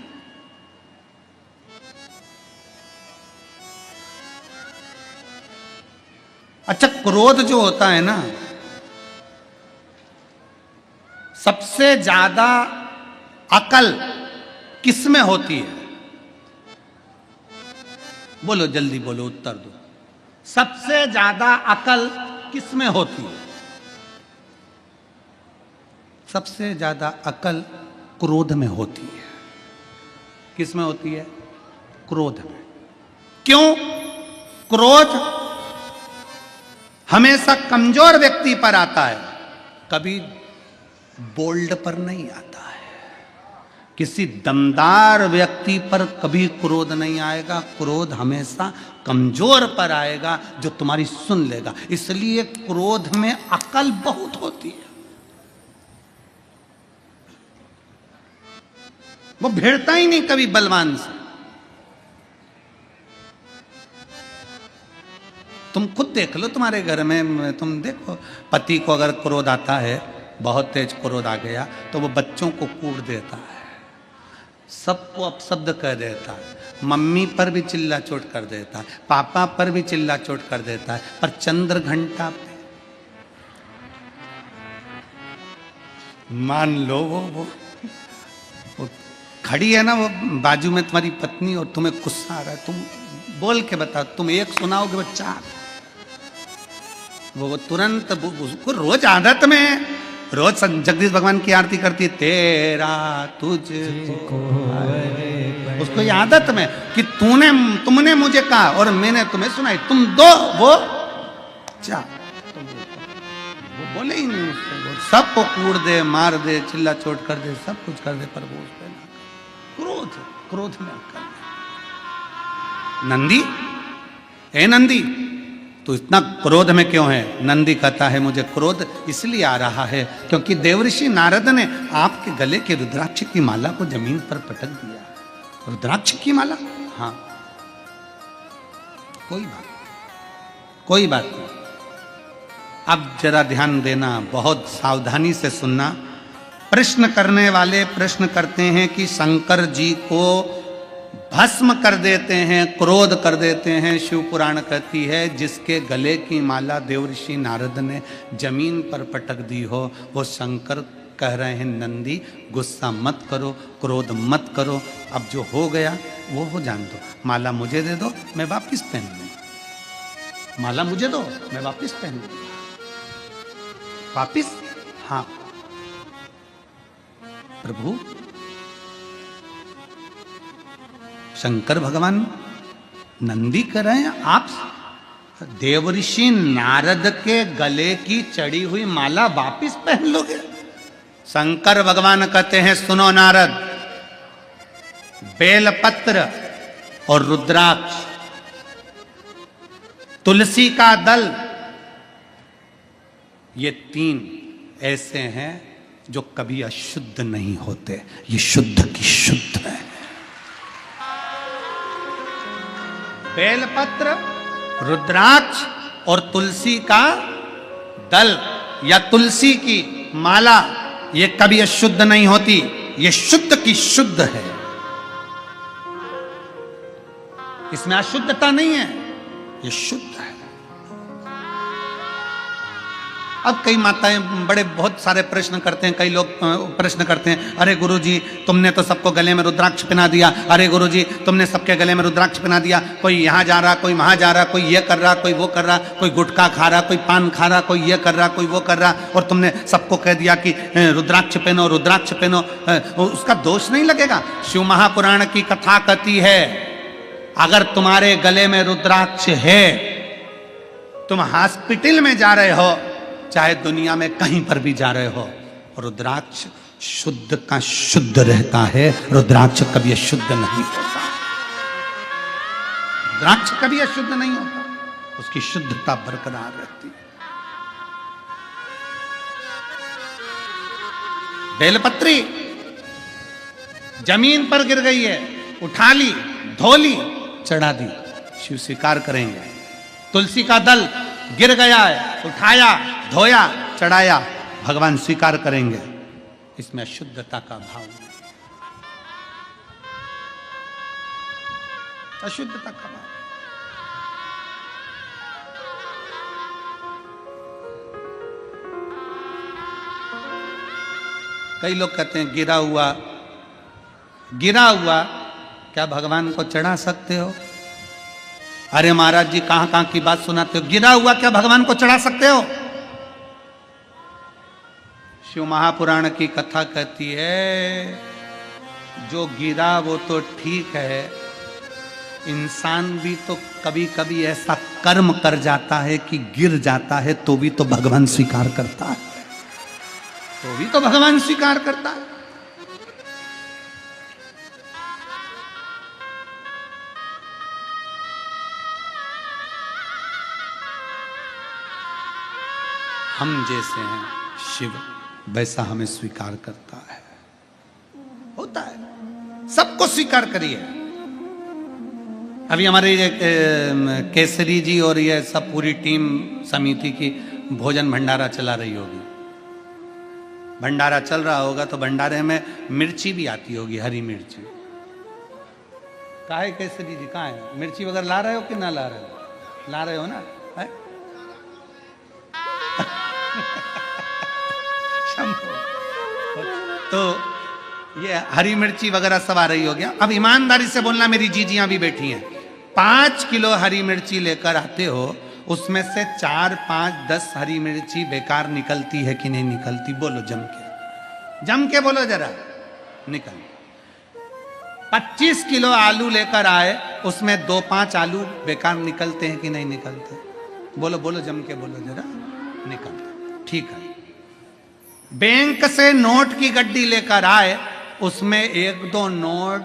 S1: अच्छा, क्रोध जो होता है ना, सबसे ज्यादा अकल किसमें होती है? बोलो, जल्दी बोलो, उत्तर दो। सबसे ज्यादा अकल किसमें होती है? सबसे ज्यादा अकल क्रोध में होती है। किस में होती है? क्रोध में। क्यों? क्रोध हमेशा कमजोर व्यक्ति पर आता है, कभी बोल्ड पर नहीं आता है। किसी दमदार व्यक्ति पर कभी क्रोध नहीं आएगा। क्रोध हमेशा कमजोर पर आएगा, जो तुम्हारी सुन लेगा। इसलिए क्रोध में अकल बहुत होती है। वो भिड़ता ही नहीं कभी बलवान से। तुम खुद देख लो, तुम्हारे घर में तुम देखो, पति को अगर क्रोध आता है, बहुत तेज क्रोध आ गया, तो वो बच्चों को कूट देता है, सबको अपशब्द कह देता है, मम्मी पर भी चिल्ला चोट कर देता है, पापा पर भी चिल्ला चोट कर देता है, पर चंद्र घंटा पे मान लो वो खड़ी है ना, वो बाजू में तुम्हारी पत्नी, और तुम्हें गुस्सा आ रहा है, तुम बोल के बताओ, तुम एक सुनाओगे, वो चार। वो तुरंत, उसको रोज आदत में, रोज जगदीश भगवान की आरती करती है, तेरा तुझको, उसको ये आदत में कि तुमने मुझे कहा और मैंने तुम्हें सुनाई, तुम दो, वो चार। वो बोले ही नहीं उससे, वो सबको कूट दे, मार दे, चिल्ला चोट कर दे, सब कुछ कर दे, पर वो उस पे ना। क्रोध में अक्ल। नंदी, ए नंदी, तो इतना क्रोध में क्यों है? नंदी कहता है, मुझे क्रोध इसलिए आ रहा है क्योंकि देवर्षि नारद ने आपके गले के रुद्राक्ष की माला को जमीन पर पटक दिया। रुद्राक्ष की माला? हाँ, कोई बात नहीं। अब जरा ध्यान देना, बहुत सावधानी से सुनना। प्रश्न करने वाले प्रश्न करते हैं कि शंकर जी को भस्म कर देते हैं, क्रोध कर देते हैं। शिव पुराण कहती है, जिसके गले की माला देवर्षि नारद ने जमीन पर पटक दी हो, वो शंकर कह रहे हैं, नंदी गुस्सा मत करो, क्रोध मत करो, अब जो हो गया वो हो जान दो। माला मुझे दे दो, मैं वापिस पहन लूंगा। माला मुझे दो, मैं वापिस पहन लूंगा। वापिस? हाँ प्रभु। शंकर भगवान नंदी कह रहे हैं, आप देवर्षि नारद के गले की चढ़ी हुई माला वापिस पहन लोगे? शंकर भगवान कहते हैं, सुनो नारद, बेलपत्र और रुद्राक्ष, तुलसी का दल, ये तीन ऐसे हैं जो कभी अशुद्ध नहीं होते। ये शुद्ध की शुद्ध है। बेलपत्र, रुद्राक्ष और तुलसी का दल या तुलसी की माला, ये कभी अशुद्ध नहीं होती। ये शुद्ध की शुद्ध है, इसमें अशुद्धता नहीं है, ये शुद्ध है। अब कई माताएं बड़े बहुत सारे प्रश्न करते हैं, कई लोग प्रश्न करते हैं, अरे गुरुजी तुमने तो सबको गले में रुद्राक्ष पहना दिया, अरे गुरुजी तुमने सबके गले में रुद्राक्ष पहना दिया, कोई यहाँ जा रहा, कोई वहाँ जा रहा, कोई ये कर रहा, कोई वो कर रहा, कोई गुटखा खा रहा, कोई पान खा रहा, कोई ये कर रहा, कोई वो कर रहा, और तुमने सबको कह दिया कि रुद्राक्ष पहनो, रुद्राक्ष पहनो। उसका दोष नहीं लगेगा। शिव महापुराण की कथा कहती है, अगर तुम्हारे गले में रुद्राक्ष है, तुम हॉस्पिटल में जा रहे हो, चाहे दुनिया में कहीं पर भी जा रहे हो, रुद्राक्ष शुद्ध का शुद्ध रहता है। रुद्राक्ष कभी अशुद्ध नहीं होता। रुद्राक्ष कभी अशुद्ध नहीं होता, उसकी शुद्धता बरकरार रहती है। बेलपत्री जमीन पर गिर गई है, उठा ली, धोली, चढ़ा दी, शिव स्वीकार करेंगे। तुलसी का दल गिर गया है, उठाया, धोया, चढ़ाया, भगवान स्वीकार करेंगे। इसमें अशुद्धता का भाव नहीं, अशुद्धता का भाव। कई लोग कहते हैं गिरा हुआ क्या भगवान को चढ़ा सकते हो? अरे महाराज जी कहां कहां की बात सुनाते हो, गिरा हुआ क्या भगवान को चढ़ा सकते हो? शिव महापुराण की कथा कहती है जो गिरा वो तो ठीक है, इंसान भी तो कभी कभी ऐसा कर्म कर जाता है कि गिर जाता है तो भी तो भगवान स्वीकार करता है, तो भी तो भगवान स्वीकार करता है। हम जैसे हैं शिव वैसा हमें स्वीकार करता है, होता है, सबको स्वीकार करिए। अभी हमारे ये केसरी जी और ये सब पूरी टीम समिति की भोजन भंडारा चला रही होगी, भंडारा चल रहा होगा तो भंडारे में मिर्ची भी आती होगी, हरी मिर्ची। कहाँ है केसरी जी, कहाँ है? मिर्ची वगैरह ला रहे हो कि ना ला रहे हो? ला रहे हो ना? है? तो ये हरी मिर्ची वगैरह सब आ रही हो गया। अब ईमानदारी से बोलना, मेरी जीजियां भी बैठी हैं, 5 किलो हरी मिर्ची लेकर आते हो, उसमें से 4, 5, 10 हरी मिर्ची बेकार निकलती है कि नहीं निकलती? बोलो जम के बोलो जरा, निकल। 25 किलो आलू लेकर आए, उसमें 2-5 आलू बेकार निकलते हैं कि नहीं निकलते? बोलो बोलो जम के बोलो जरा, निकलते, ठीक है। बैंक से नोट की गड्डी लेकर आए, उसमें 1-2 नोट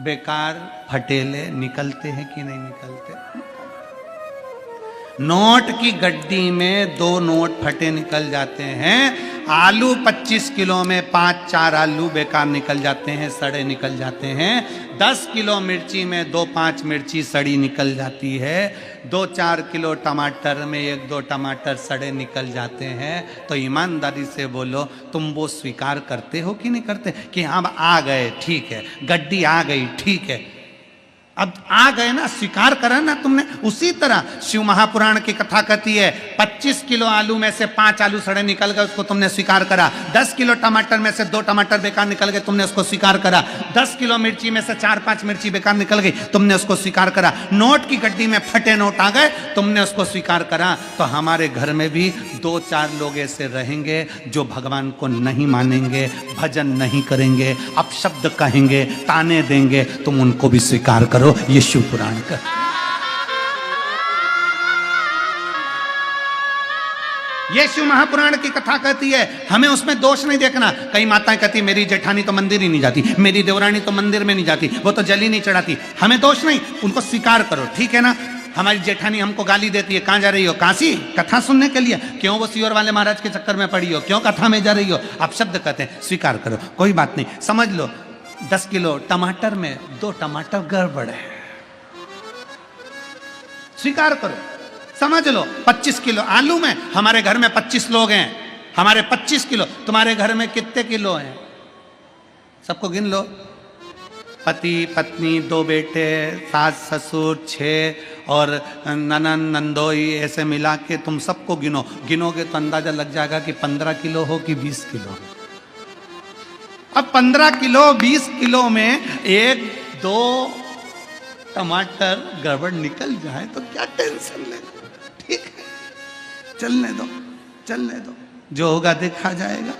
S1: बेकार फटेले निकलते हैं कि नहीं निकलते? नोट की गड्डी में 2 नोट फटे निकल जाते हैं। आलू 25 किलो में 5-4 आलू बेकार निकल जाते हैं, सड़े निकल जाते हैं। 10 किलो मिर्ची में 2-5 मिर्ची सड़ी निकल जाती है। 2-4 किलो टमाटर में 1-2 टमाटर सड़े निकल जाते हैं। तो ईमानदारी से बोलो, तुम वो स्वीकार करते हो कि नहीं करते कि हम आ गए, ठीक है, गड्डी आ गई, ठीक है, अब आ गए ना, स्वीकार करा ना तुमने। उसी तरह शिव महापुराण की कथा कहती है 25 किलो आलू में से 5 आलू सड़े निकल गए, उसको तुमने स्वीकार करा। 10 किलो टमाटर में से 2 टमाटर बेकार निकल गए, तुमने उसको स्वीकार करा। 10 किलो मिर्ची में से 4-5 मिर्ची बेकार निकल गई, तुमने उसको स्वीकार करा। नोट की गड्डी में फटे नोट आ गए, तुमने उसको स्वीकार करा। तो हमारे घर में भी 2-4 लोग ऐसे रहेंगे जो भगवान को नहीं मानेंगे, भजन नहीं करेंगे, अपशब्द कहेंगे, ताने देंगे, तुम उनको भी स्वीकार करो। ये शिव पुराण का, ये शिव महापुराण की कथा कहती है, हमें उसमें दोष नहीं देखना। कई माताएं कहती मेरी जेठानी तो मंदिर ही नहीं जाती, मेरी देवरानी तो मंदिर में नहीं जाती, वो तो जल ही नहीं चढ़ाती। हमें दोष नहीं, उनको स्वीकार करो, ठीक है ना। हमारी जेठानी हमको गाली देती है, कहां जा रही हो? काशी, कथा सुनने के लिए? क्यों वो सियोर वाले महाराज के चक्कर में पड़ी हो? क्यों कथा में जा रही हो? आप शब्द कहते हैं, स्वीकार करो, कोई बात नहीं। समझ लो 10 किलो टमाटर में 2 टमाटर गड़बड़ है, स्वीकार करो। समझ लो 25 किलो आलू में, हमारे घर में 25 लोग हैं, हमारे 25 किलो, तुम्हारे घर में कितने किलो हैं? सबको गिन लो। पति पत्नी, 2 बेटे, सास ससुर 6 और ननन नंदोई, ऐसे मिला के तुम सबको गिनो। गिनोगे तो अंदाजा लग जाएगा कि 15 किलो हो कि 20 किलो हो। अब 15 किलो 20 किलो में 1-2 टमाटर गड़बड़ निकल जाए तो क्या टेंशन ले, ठीक है, चलने दो, चलने दो, जो होगा देखा जाएगा।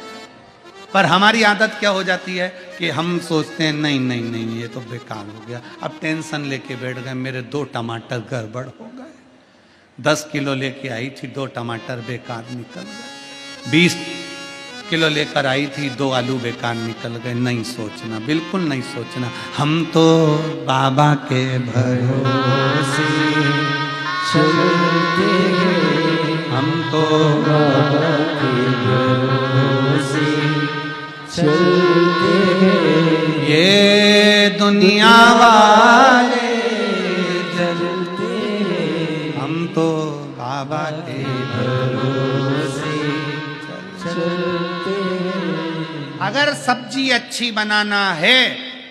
S1: पर हमारी आदत क्या हो जाती है कि हम सोचते हैं नहीं नहीं नहीं ये तो बेकार हो गया, अब टेंशन लेके बैठ गए, मेरे 2 टमाटर गड़बड़ हो गए। 10 किलो लेके आई थी, 2 टमाटर बेकार निकल गए। 20 किलो लेकर आई थी, 2 आलू बेकार निकल गए। नहीं सोचना, बिल्कुल नहीं सोचना। हम तो बाबा के भरोसे चलते हैं, हम तो बाबा के भरोसे चलते हैं। ये दुनिया वाले तो बाबा के भरोसे चलते। अगर सब्जी अच्छी बनाना है,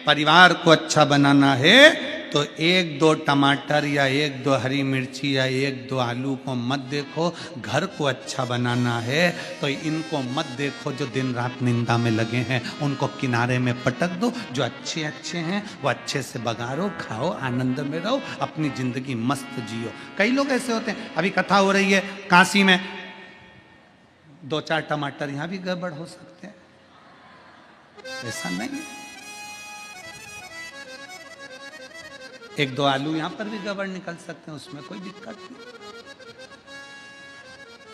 S1: परिवार को अच्छा बनाना है, तो 1-2 टमाटर या 1-2 हरी मिर्ची या 1-2 आलू को मत देखो। घर को अच्छा बनाना है तो इनको मत देखो जो दिन रात निंदा में लगे हैं, उनको किनारे में पटक दो। जो अच्छे अच्छे हैं वो अच्छे से बघारो, खाओ, आनंद में रहो, अपनी जिंदगी मस्त जियो। कई लोग ऐसे होते हैं, अभी कथा हो रही है काशी में, 2-4 टमाटर यहाँ भी गड़बड़ हो सकते हैं, ऐसा नहीं। 1-2 आलू यहां पर भी गड़बड़ निकल सकते हैं, उसमें कोई दिक्कत नहीं,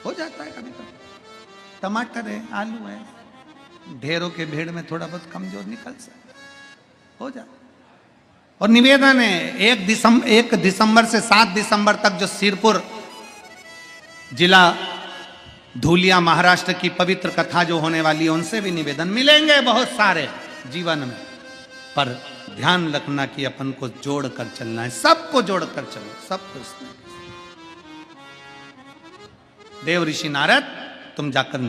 S1: हो जाता है कभी कभी। टमाटर है, आलू है, ढेरों के भीड़ में थोड़ा बहुत कमजोर निकल सकता है, हो जाता। और निवेदन है, 1 दिसंबर से 7 दिसंबर तक जो सिरपुर जिला धूलिया महाराष्ट्र की पवित्र कथा जो होने वाली है, उनसे भी निवेदन मिलेंगे बहुत सारे जीवन में, पर ध्यान रखना कि अपन को जोड़ कर चलना है, सबको जोड़ कर चलो, सबको। देव ऋषि नारद, तुम जाकर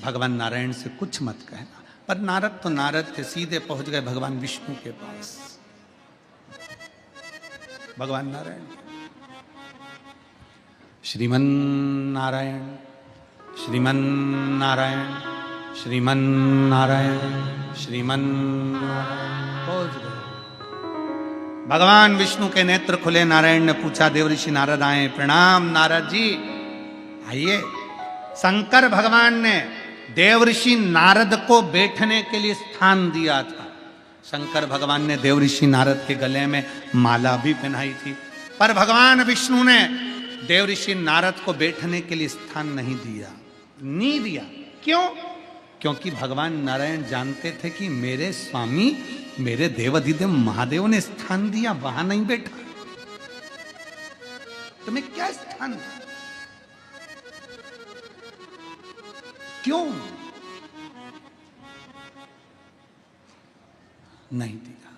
S1: भगवान नारायण से कुछ मत कहना। पर नारद तो नारद थे, सीधे पहुंच गए भगवान विष्णु के पास। भगवान नारायण, श्रीमन नारायण, श्रीमन नारायण, श्रीमन नारायण, श्रीमन नारायण। पहुंच गए। भगवान विष्णु के नेत्र खुले। नारायण ने पूछा, देव ऋषि नारद आए, प्रणाम नारद जी, आइए। शंकर भगवान ने देव ऋषि नारद को बैठने के लिए स्थान दिया था। शंकर भगवान ने देव ऋषि नारद के गले में माला भी पहनाई थी, पर भगवान विष्णु ने देव ऋषि नारद को बैठने के लिए स्थान नहीं दिया। क्यों? क्योंकि भगवान नारायण जानते थे कि मेरे स्वामी, मेरे देवाधिदेव महादेव ने स्थान दिया, वहां नहीं बैठा, तुम्हें क्या स्थान दिया? क्यों नहीं दिया?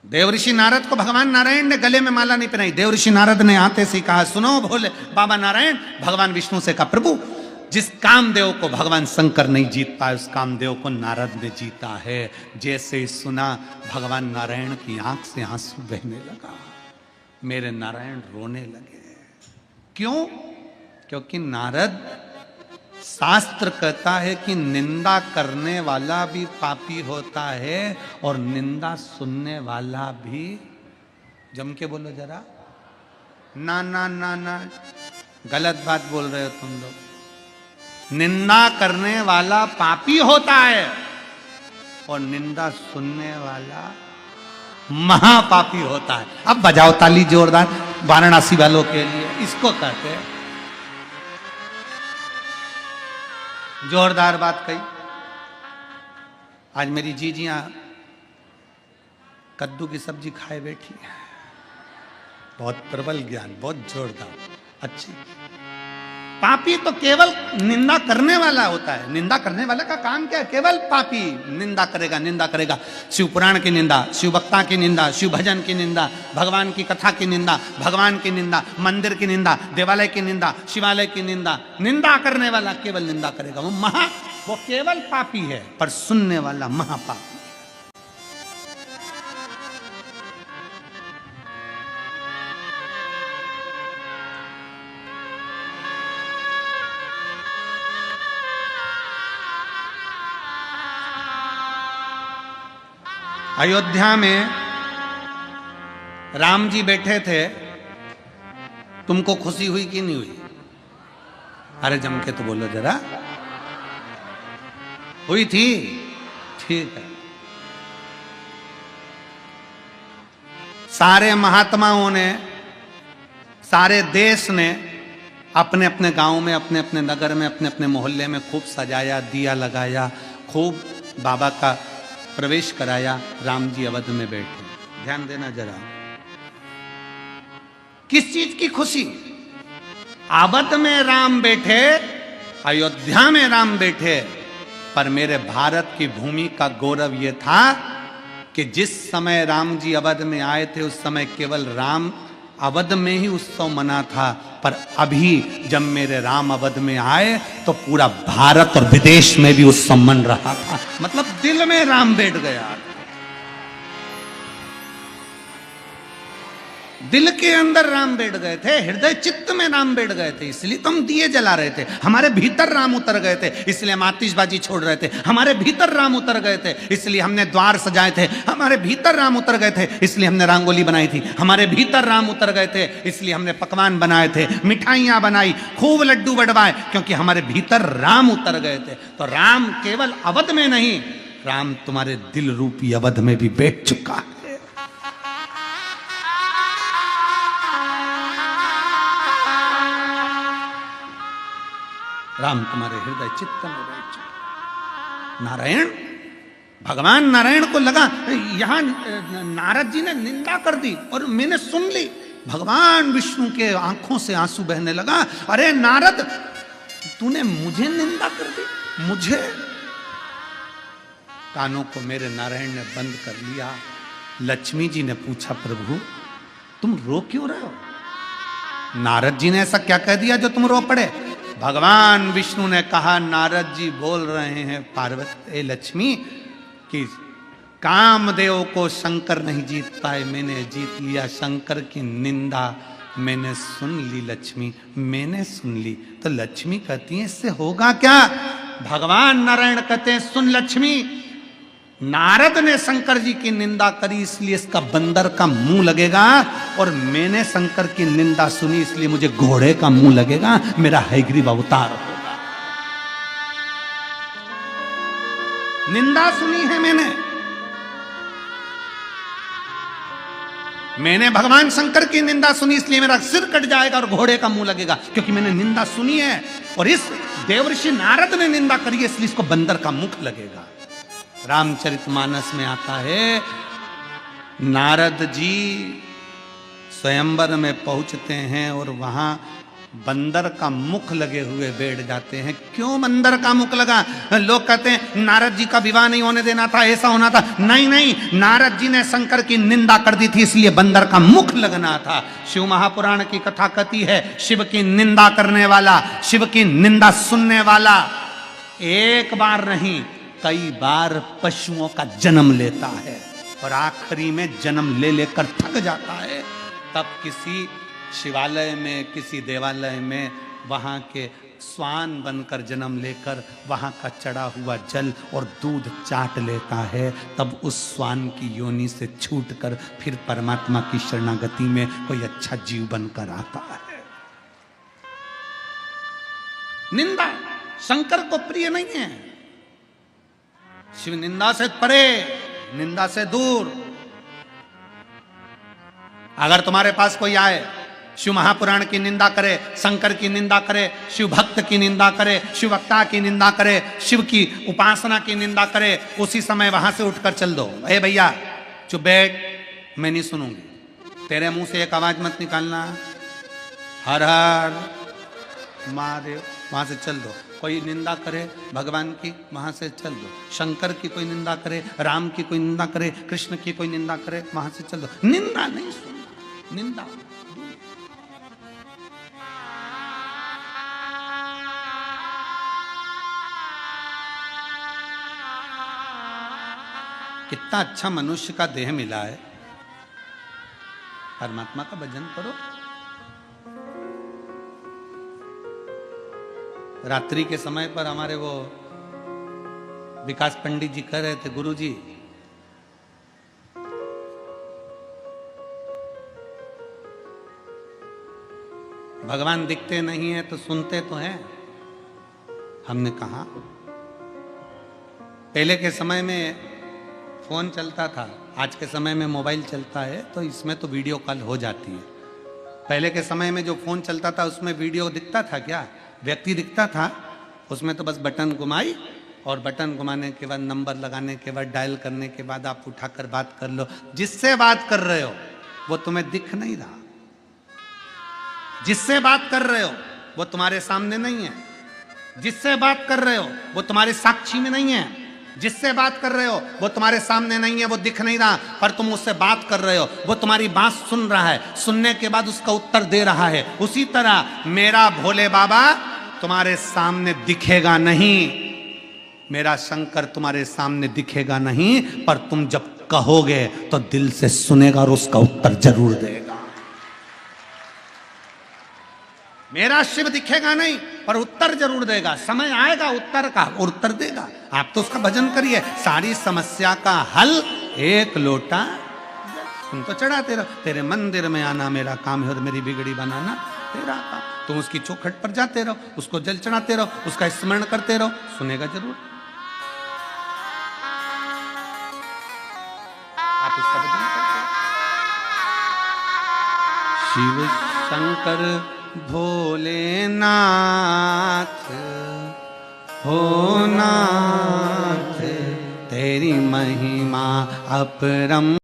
S1: देव ऋषि नारद को भगवान नारायण ने गले में माला नहीं पहनाई। देव ऋषि नारद ने आते से कहा, सुनो भोले बाबा नारायण। भगवान विष्णु से कहा, प्रभु जिस कामदेव को भगवान शंकर नहीं जीत पाए, उस कामदेव को नारद ने जीता है। जैसे ही सुना, भगवान नारायण की आंख से आंसू बहने लगा, मेरे नारायण रोने लगे। क्यों? क्योंकि नारद, शास्त्र कहता है कि निंदा करने वाला भी पापी होता है और निंदा सुनने वाला भी। जम के बोलो जरा, ना ना ना ना, गलत बात बोल रहे हो तुम लोग। निंदा करने वाला पापी होता है और निंदा सुनने वाला महापापी होता है। अब बजाओ ताली जोरदार वाराणसी वालों के लिए, इसको कहते हैं जोरदार बात कही। आज मेरी जीजियां कद्दू की सब्जी खाए बैठी है, बहुत प्रबल ज्ञान, बहुत जोरदार, अच्छी। पापी तो केवल निंदा करने वाला होता है। निंदा करने वाला का काम क्या है? केवल पापी निंदा करेगा, निंदा करेगा। शिव पुराण की निंदा, शिव भक्ता की निंदा, शिव भजन की निंदा, भगवान की कथा की निंदा, भगवान की निंदा, मंदिर की निंदा, देवालय की निंदा, शिवालय की निंदा। निंदा करने वाला केवल निंदा करेगा, वो केवल पापी है, पर सुनने वाला महापापी। अयोध्या में राम जी बैठे थे, तुमको खुशी हुई कि नहीं हुई? अरे जम के तो बोलो जरा, हुई थी? ठीक है। सारे महात्माओं ने, सारे देश ने अपने अपने गांव में, अपने अपने नगर में, अपने अपने मोहल्ले में खूब सजाया, दिया लगाया, खूब बाबा का प्रवेश कराया। राम जी अवध में बैठे। ध्यान देना जरा, किस चीज की खुशी? अवध में राम बैठे, अयोध्या में राम बैठे, पर मेरे भारत की भूमि का गौरव यह था कि जिस समय राम जी अवध में आए थे, उस समय केवल राम अवध में ही उत्सव मना था, पर अभी जब मेरे राम अवध में आए तो पूरा भारत और विदेश में भी उत्सव मन रहा था। मतलब दिल में राम बैठ गया, दिल के अंदर राम बैठ गए थे, हृदय चित्त में राम बैठ गए थे, इसलिए तो हम दिए जला रहे थे। हमारे भीतर राम उतर गए थे, इसलिए हम आतिशबाजी छोड़ रहे थे। हमारे भीतर राम उतर गए थे, इसलिए हमने द्वार सजाए थे। हमारे भीतर राम उतर गए थे, इसलिए हमने रंगोली बनाई थी। हमारे भीतर राम उतर गए थे, इसलिए हमने पकवान बनाए थे, मिठाइयां बनाई, खूब लड्डू बटवाए, क्योंकि हमारे भीतर राम उतर गए थे। तो राम केवल अवध में नहीं, राम तुम्हारे दिल रूपी अवध में भी बैठ चुका है। राम तुम्हारे हृदय चित्त में बैठ चुका। नारायण, भगवान नारायण को लगा यहां नारद जी ने निंदा कर दी और मैंने सुन ली। भगवान विष्णु के आंखों से आंसू बहने लगा। अरे नारद, तूने मुझे निंदा कर दी, मुझे? कानों को मेरे नारायण ने बंद कर लिया। लक्ष्मी जी ने पूछा, प्रभु तुम रो क्यों रहे हो? नारद जी ने ऐसा क्या कह दिया जो तुम रो पड़े? भगवान विष्णु ने कहा, नारद जी बोल रहे हैं पार्वती लक्ष्मी कि कामदेव को शंकर नहीं जीत पाए, मैंने जीत लिया। शंकर की निंदा मैंने सुन ली लक्ष्मी, मैंने सुन ली। तो लक्ष्मी कहती है इससे होगा क्या? भगवान नारायण कहते हैं, सुन लक्ष्मी, नारद ने शंकर जी की निंदा करी इसलिए इसका बंदर का मुंह लगेगा, और मैंने शंकर की निंदा सुनी इसलिए मुझे घोड़े का मुंह लगेगा, मेरा हयग्रीव अवतार होगा। निंदा सुनी है मैंने भगवान शंकर की निंदा सुनी इसलिए मेरा सिर कट जाएगा और घोड़े का मुंह लगेगा, क्योंकि मैंने निंदा सुनी है। और इस देवर्षि नारद ने निंदा करी है इसलिए इसको बंदर का मुख लगेगा। रामचरितमानस में आता है, नारद जी स्वयंवर में पहुंचते हैं और वहां बंदर का मुख लगे हुए बैठ जाते हैं। क्यों बंदर का मुख लगा? लोग कहते हैं नारद जी का विवाह नहीं होने देना था, ऐसा होना था। नहीं नहीं, नारद जी ने शंकर की निंदा कर दी थी इसलिए बंदर का मुख लगना था। शिव महापुराण की कथा कहती है, शिव की निंदा करने वाला, शिव की निंदा सुनने वाला एक बार नहीं कई बार पशुओं का जन्म लेता है और आखिरी में जन्म ले लेकर थक जाता है। तब किसी शिवालय में, किसी देवालय में वहाँ के स्वान बनकर जन्म लेकर वहाँ का चढ़ा हुआ जल और दूध चाट लेता है। तब उस स्वान की योनि से छूटकर फिर परमात्मा की शरणागति में कोई अच्छा जीव बनकर आता है। निंदा शंकर को प्रिय नहीं है। शिव निंदा से परे, निंदा से दूर। अगर तुम्हारे पास कोई आए, शिव महापुराण की निंदा करे, शंकर की निंदा करे, शिव भक्त की निंदा करे, शिव वक्ता की निंदा करे, शिव की उपासना की निंदा करे, उसी समय वहां से उठकर चल दो। ए भैया चुप बैठ, मैं नहीं सुनूंगी। तेरे मुंह से एक आवाज मत निकालना, हर हर महादेव, वहां से चल दो। कोई निंदा करे भगवान की, वहां से चल दो। शंकर की कोई निंदा करे, राम की कोई निंदा करे, कृष्ण की कोई निंदा करे, वहां से चल दो। निंदा नहीं सुनना, निंदा। कितना अच्छा मनुष्य का देह मिला है। परमात्मा का भजन करो। रात्रि के समय पर हमारे वो विकास पंडित जी कह रहे थे, गुरु जी भगवान दिखते नहीं है तो सुनते तो हैं। हमने कहा पहले के समय में फोन चलता था, आज के समय में मोबाइल चलता है, तो इसमें तो वीडियो कॉल हो जाती है। पहले के समय में जो फोन चलता था उसमें वीडियो दिखता था क्या? व्यक्ति दिखता था, उसमें तो बस बटन घुमाई और बटन घुमाने के बाद नंबर लगाने के बाद डायल करने के बाद आप उठाकर बात कर लो। जिससे बात कर रहे हो वो तुम्हें दिख नहीं रहा, जिससे बात कर रहे हो वो तुम्हारे सामने नहीं है, जिससे बात कर रहे हो वो तुम्हारे साक्षी में नहीं है।
S2: जिससे बात कर रहे हो वो तुम्हारे सामने नहीं है, वो दिख नहीं रहा, पर तुम उससे बात कर रहे हो, वो तुम्हारी बात सुन रहा है, सुनने के बाद उसका उत्तर दे रहा है। उसी तरह मेरा भोले बाबा तुम्हारे सामने दिखेगा नहीं, मेरा शंकर तुम्हारे सामने दिखेगा नहीं, पर तुम जब कहोगे तो दिल से सुनेगा और उसका उत्तर जरूर देगा। मेरा शिव दिखेगा नहीं पर उत्तर जरूर देगा, समय आएगा उत्तर का और उत्तर देगा। आप तो उसका भजन करिए, सारी समस्या का हल एक लोटा तुम तो चढ़ाते रहो। तेरे मंदिर में आना मेरा काम है और मेरी बिगड़ी बनाना तेरा काम। तुम उसकी चौखट पर जाते रहो, उसको जल चढ़ाते रहो, उसका स्मरण करते रहो, सुनेगा जरूर। आप उसका भजन करते रहो। शिव शंकर भोलेनाथ हो नाथ, तेरी महिमा अपरम।